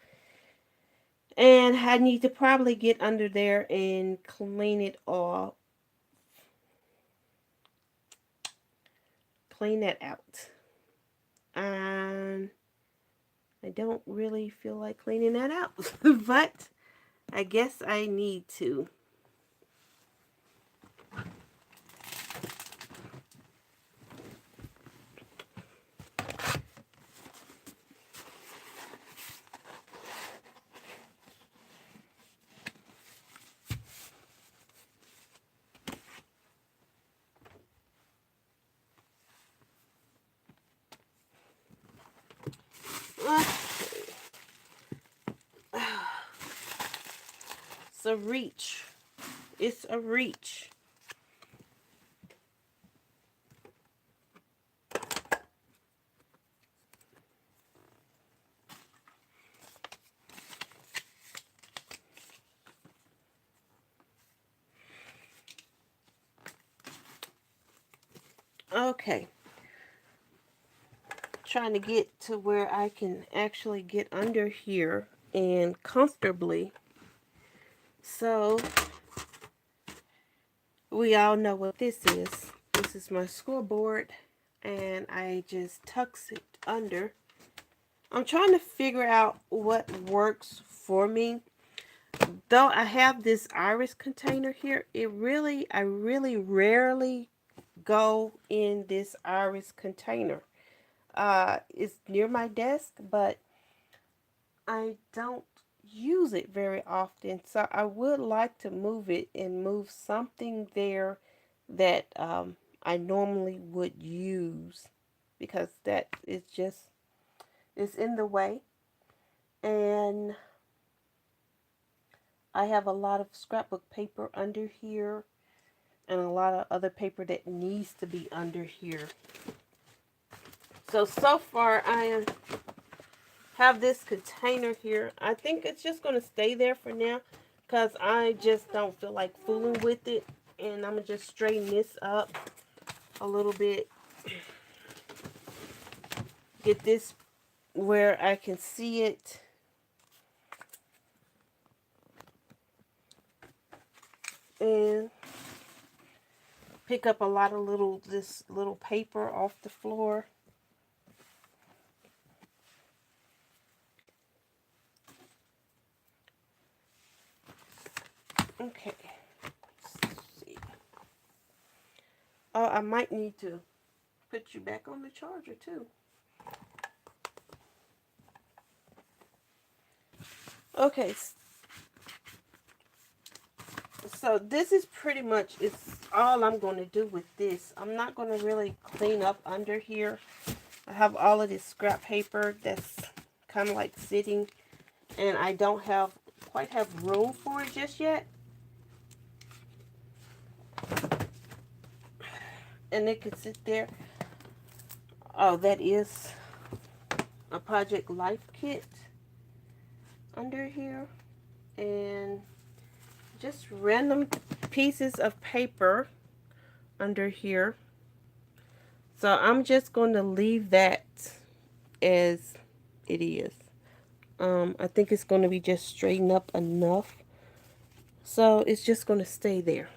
And I need to probably get under there and clean it off. Clean that out. And I don't really feel like cleaning that out. But I guess I need to. It's a reach. It's a reach. Okay. Trying to get to where I can actually get under here and comfortably. So we all know what this is. This is my scoreboard, and I just tucks it under. I'm trying to figure out what works for me. Though I have this iris container here, I really rarely go in this iris container. It's near my desk, but I don't use it very often. So I would like to move it and move something there that I normally would use, because that is just, it's in the way. And I have a lot of scrapbook paper under here and a lot of other paper that needs to be under here. So far I have this container here. I think it's just going to stay there for now because I just don't feel like fooling with it. And I'm going to just straighten this up a little bit. Get this where I can see it. And pick up a lot of this little paper off the floor. Okay. Let's see. Oh, I might need to put you back on the charger too. Okay, so this is pretty much is all I'm going to do with this. I'm not going to really clean up under here. I have all of this scrap paper that's kind of like sitting, and I don't quite have room for it just yet. And it could sit there. Oh, that is a Project Life kit under here, and just random pieces of paper under here. So I'm just going to leave that as it is. I think it's going to be just straightened up enough. So it's just going to stay there.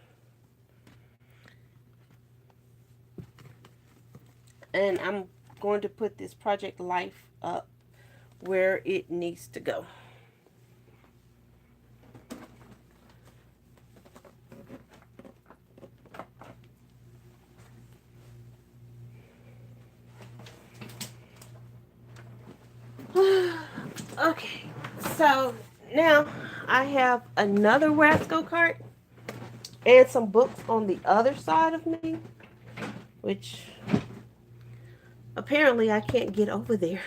And I'm going to put this Project Life up where it needs to go. Okay, so now I have another Rasco cart and some books on the other side of me, which apparently I can't get over there.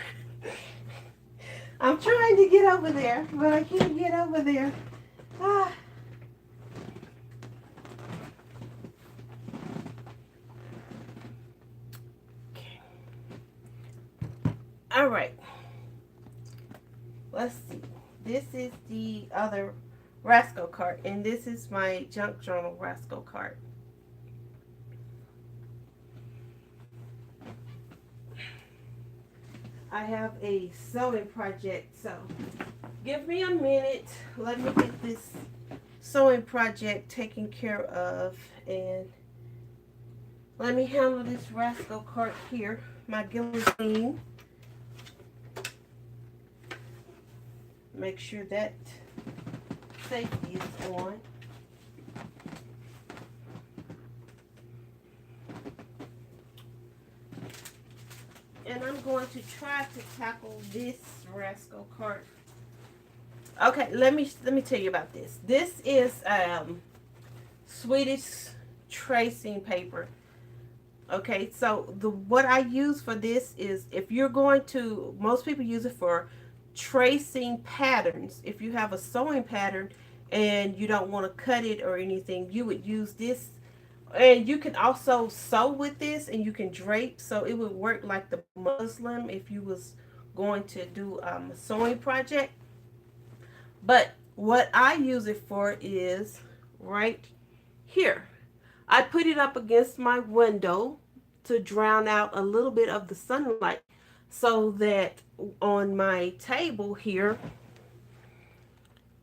I'm trying to get over there, but I can't get over there. Ah. Okay. All right. Let's see. This is the other Rasco cart, and this is my junk journal Rasco cart. I have a sewing project, so give me a minute. Let me get this sewing project taken care of, and let me handle this Rasco cart here, my guillotine. Make sure that safety is on. And I'm going to try to tackle this Rasco cart. Okay, let me tell you about this. This is Swedish tracing paper. Okay, so what I use for this is, if you're going to, most people use it for tracing patterns. If you have a sewing pattern and you don't want to cut it or anything, you would use this. And you can also sew with this, and you can drape, so it would work like the muslin if you was going to do a sewing project. But what I use it for is right here. I put it up against my window to drown out a little bit of the sunlight, so that on my table here,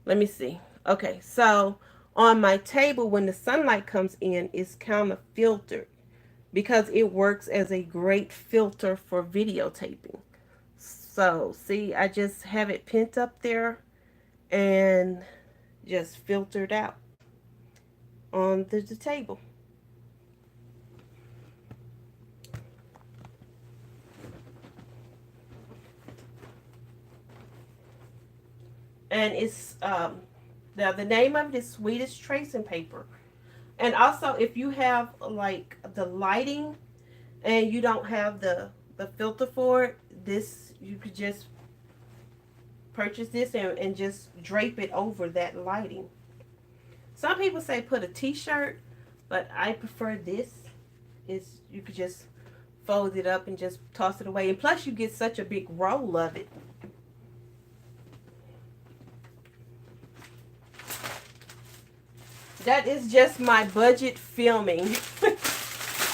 let me see. Okay, so on my table, when the sunlight comes in, it's kind of filtered because it works as a great filter for videotaping. So see, I just have it pent up there and just filtered out on the table. And it's now the name of it is Swedish tracing paper. And also, if you have like the lighting and you don't have the filter for it, this, you could just purchase this and just drape it over that lighting. Some people say put a t-shirt, but I prefer this. Is you could just fold it up and just toss it away, and plus you get such a big roll of it. That is just my budget filming.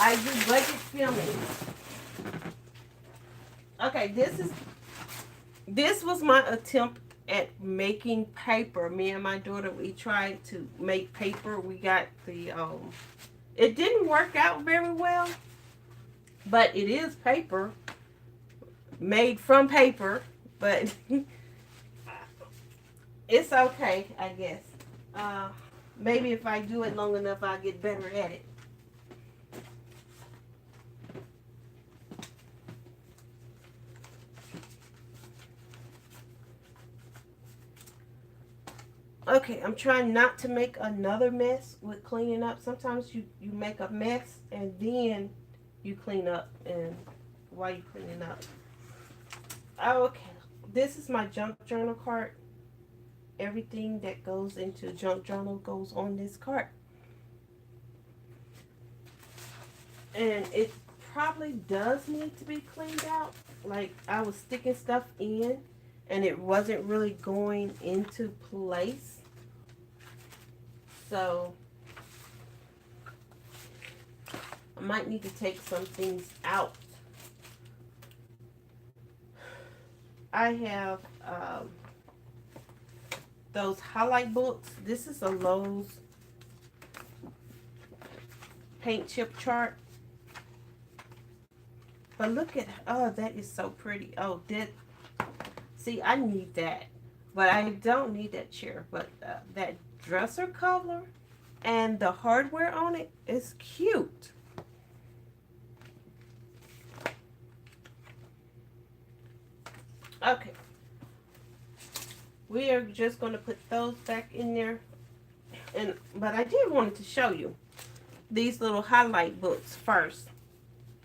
I do budget filming. Okay, this was my attempt at making paper. Me and my daughter, we tried to make paper. We got the it didn't work out very well, but it is paper made from paper, but it's okay, I guess. Maybe if I do it long enough, I'll get better at it. Okay, I'm trying not to make another mess with cleaning up. Sometimes you make a mess and then you clean up and while you're cleaning up. Okay, this is my junk journal cart. Everything that goes into junk journal goes on this cart. And it probably does need to be cleaned out. Like I was sticking stuff in and it wasn't really going into place. So I might need to take some things out. I have those highlight books. This is a Lowe's paint chip chart. But look at, oh, that is so pretty. Oh, see, I need that. But I don't need that chair. But that dresser cover and the hardware on it is cute. Okay. We are just going to put those back in there. But I did want to show you these little highlight books first.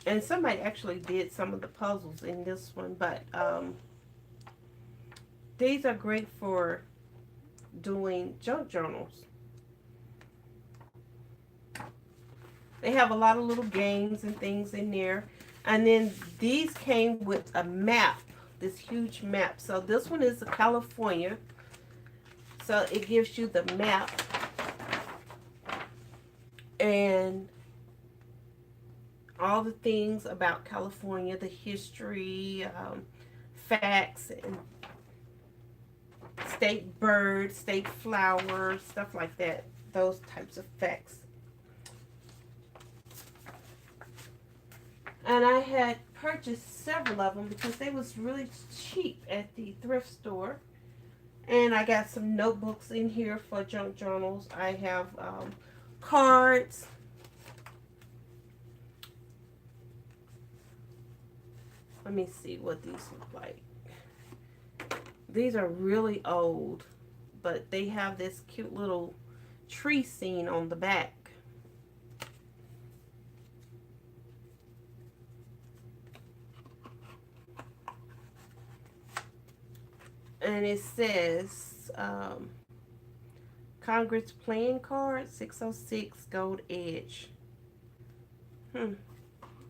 And somebody actually did some of the puzzles in this one. But these are great for doing junk journals. They have a lot of little games and things in there. And then these came with a map. This huge map. So this one is California. So it gives you the map. And all the things about California, the history, facts, and state birds, state flowers, stuff like that. Those types of facts. And I had purchased several of them because they was really cheap at the thrift store. And I got some notebooks in here for junk journals. I have cards. Let me see what these look like. These are really old, but they have this cute little tree scene on the back. And it says Congress playing card 606 gold edge.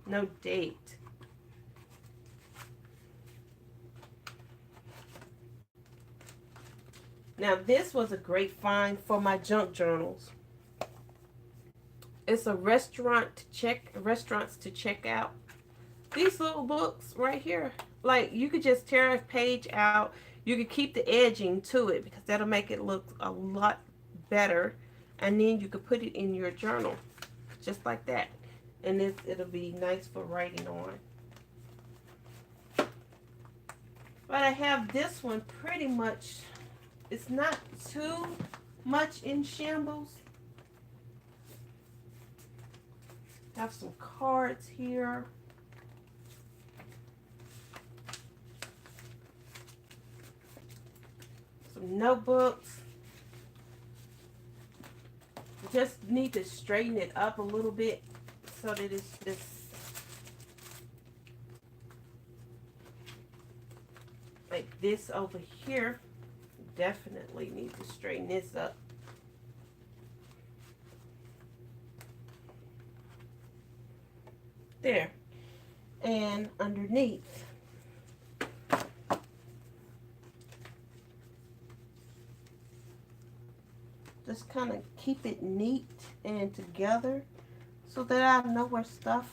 No date. Now this was a great find for my junk journals. It's a restaurants to check out. These little books right here, like you could just tear a page out. You could keep the edging to it because that'll make it look a lot better. And then you could put it in your journal just like that. And it'll be nice for writing on. But I have this one pretty much, it's not too much in shambles. I have some cards here. Some notebooks. Just need to straighten it up a little bit so that it's this. Like this over here. Definitely need to straighten this up. There. And underneath. Just kind of keep it neat and together so that I know where stuff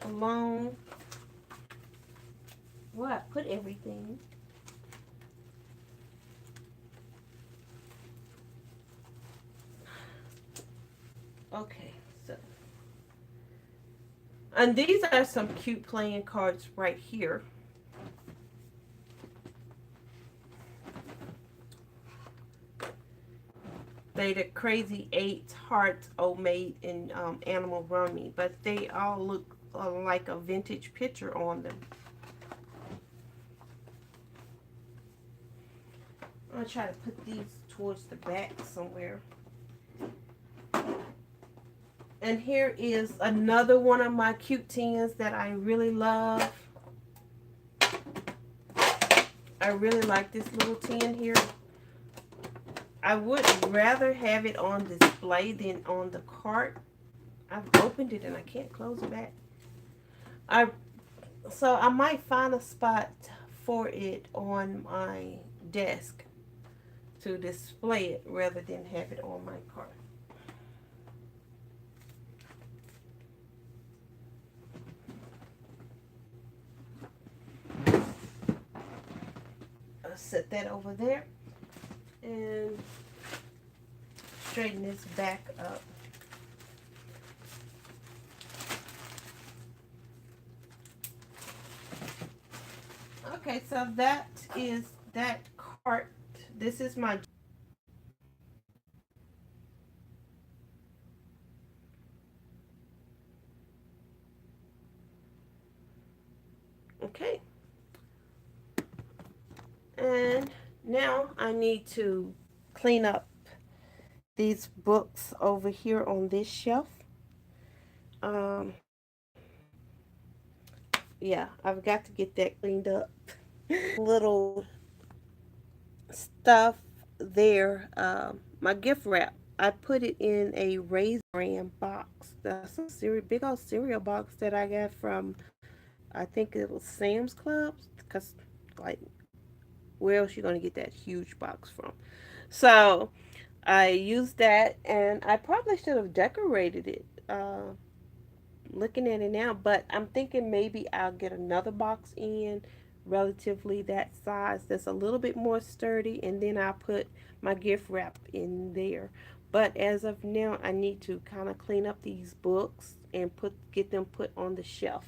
belongs. Where I put everything. Okay, so. And these are some cute playing cards right here. They the Crazy 8 Hearts Old Maid and Animal Rummy, but they all look like a vintage picture on them. I'm going to try to put these towards the back somewhere. And here is another one of my cute tins that I really love. I really like this little tin here. I would rather have it on display than on the cart. I've opened it and I can't close it back. So I might find a spot for it on my desk to display it rather than have it on my cart. I'll set that over there and straighten this back up. Okay, so that is that cart. This is my okay. And now I need to clean up these books over here on this shelf. Yeah, I've got to get that cleaned up. Little stuff there. My gift wrap. I put it in a Raisin Bran box. That's a big old cereal box that I got from, I think it was Sam's Club. Because, like, where else you going to get that huge box from? So, I used that, and I probably should have decorated it. Looking at it now, but I'm thinking maybe I'll get another box in relatively that size that's a little bit more sturdy, and then I'll put my gift wrap in there. But as of now, I need to kind of clean up these books and get them put on the shelf.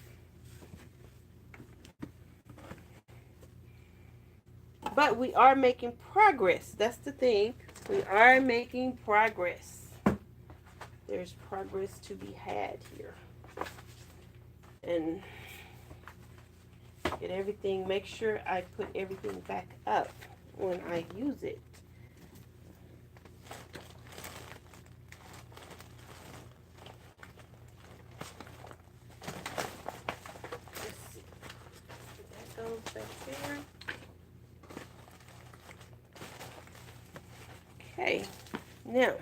But we are making progress. That's the thing. We are making progress. There's progress to be had here. And get everything, make sure I put everything back up when I use it. Let's see. That goes back there. Okay, now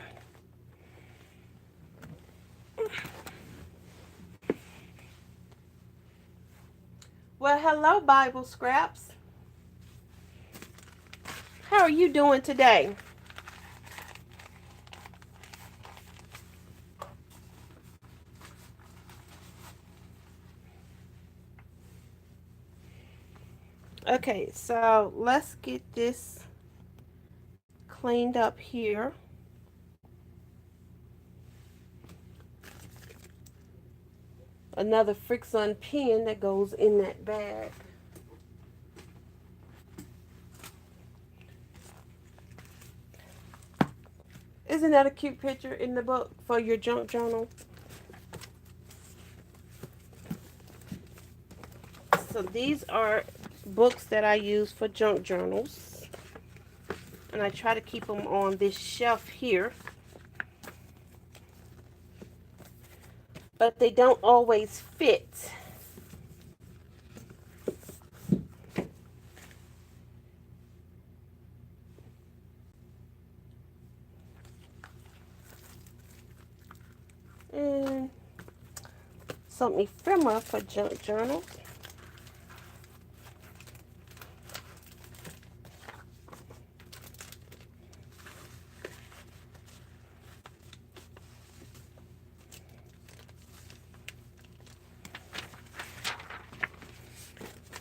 well, hello, Bible Scraps. How are you doing today? Okay, so let's get this cleaned up here. Another Frixion pen that goes in that bag. Isn't that a cute picture in the book for your junk journal? So these are books that I use for junk journals. And I try to keep them on this shelf here. But they don't always fit. And some ephemera for junk journals.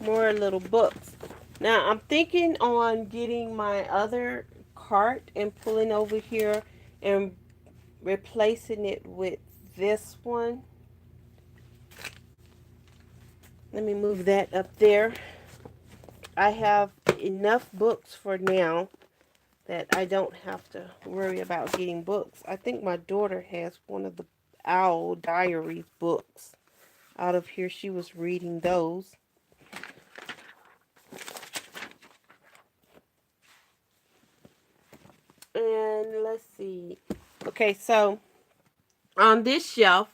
More little books. Now I'm thinking on getting my other cart and pulling over here and replacing it with this one. Let me move that up there. I have enough books for now. that I don't have to worry about getting books. I think my daughter has one of the Owl Diary books out of here. She was reading those. And let's see. Okay, so on this shelf,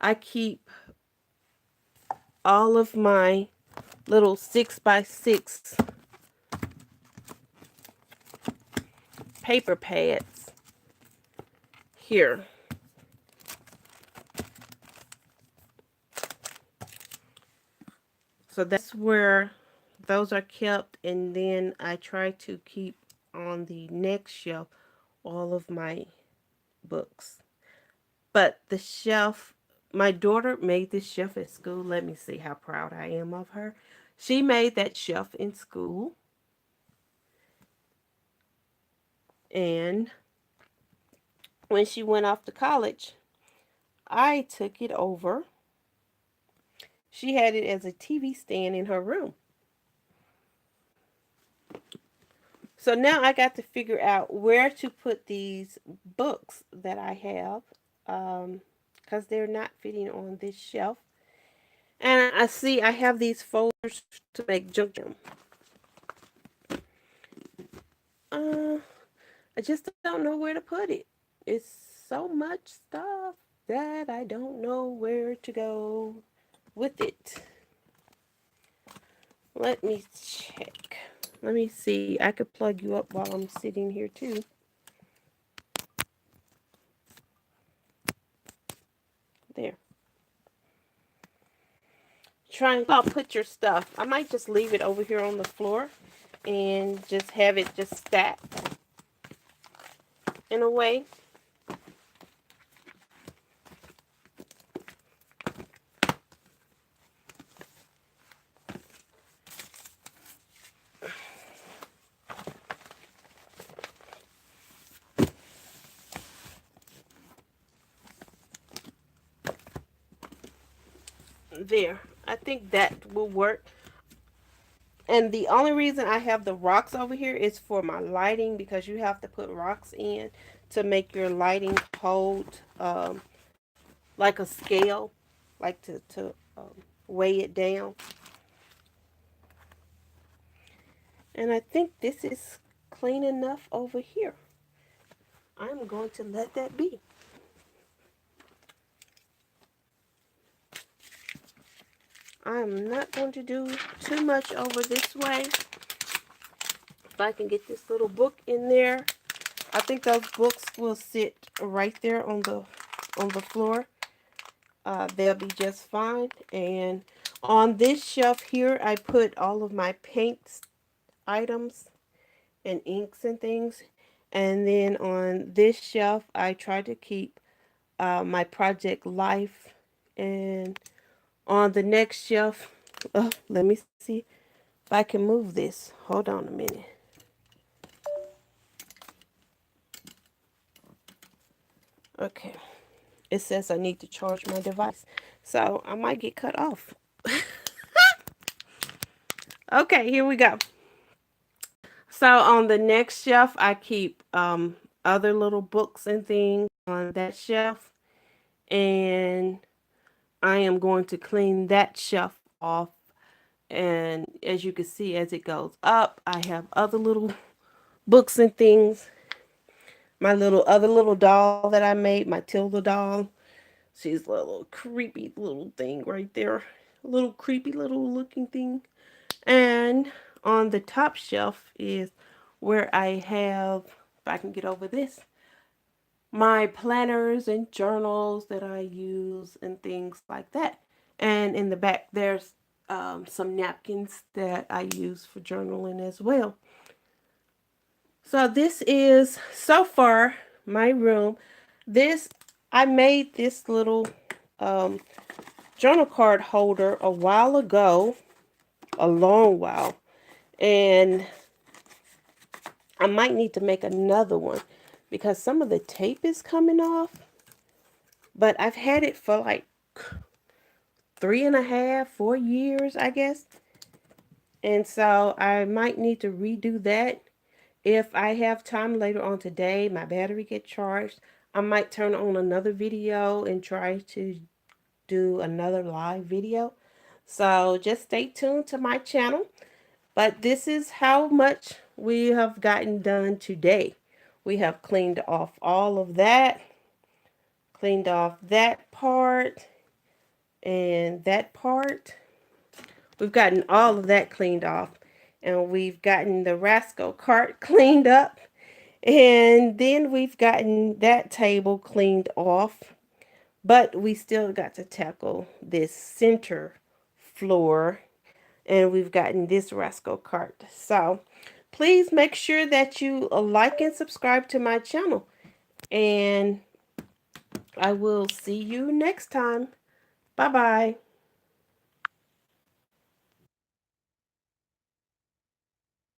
I keep all of my little 6x6 paper pads here. So that's where those are kept, and then I try to keep on the next shelf all of my books. But the shelf, my daughter made this shelf at school. Let me see how proud I am of her. She made that shelf in school, and when she went off to college, I took it over. She had it as a TV stand in her room. So now I got to figure out where to put these books that I have, because they're not fitting on this shelf. And I see I have these folders to make junk room. Uh, I just don't know where to put it. It's so much stuff that I don't know where to go with it. Let me check. Let me see. I could plug you up while I'm sitting here too. There. Trying to put your stuff. I might just leave it over here on the floor and just have it just stacked in a way. There. I think that will work. And the only reason I have the rocks over here is for my lighting, because you have to put rocks in to make your lighting hold, like a scale, like to weigh it down. And I think this is clean enough over here. I'm going to let that be. I'm not going to do too much over this way. If I can get this little book in there, I think those books will sit right there on the floor. They'll be just fine. And on this shelf here, I put all of my paint items and inks and things. And then on this shelf, I try to keep my Project Life. And on the next shelf, let me see if I can move this. Hold on a minute. Okay. It says I need to charge my device. So I might get cut off. Okay, here we go. So on the next shelf, I keep other little books and things on that shelf. And I am going to clean that shelf off. And as you can see, as it goes up, I have other little books and things. My other little doll that I made, my Tilda doll. She's a little creepy little thing right there. A little creepy little looking thing. And on the top shelf is where I have, if I can get over this, my planners and journals that I use and things like that. And in the back, there's some napkins that I use for journaling as well. So this is, so far, my room. This, I made this little um, journal card holder a while ago, a long while. And I might need to make another one because some of the tape is coming off. But I've had it for like 3.5, 4 years, I guess. And so I might need to redo that. If I have time later on today, my battery get charged, I might turn on another video and try to do another live video. So just stay tuned to my channel. But this is how much we have gotten done today. We have cleaned off all of that, cleaned off that part and that part. We've gotten all of that cleaned off. And we've gotten the Rascal cart cleaned up. And then we've gotten that table cleaned off. But we still got to tackle this center floor. And we've gotten this Rascal cart. So please make sure that you like and subscribe to my channel. And I will see you next time. Bye-bye.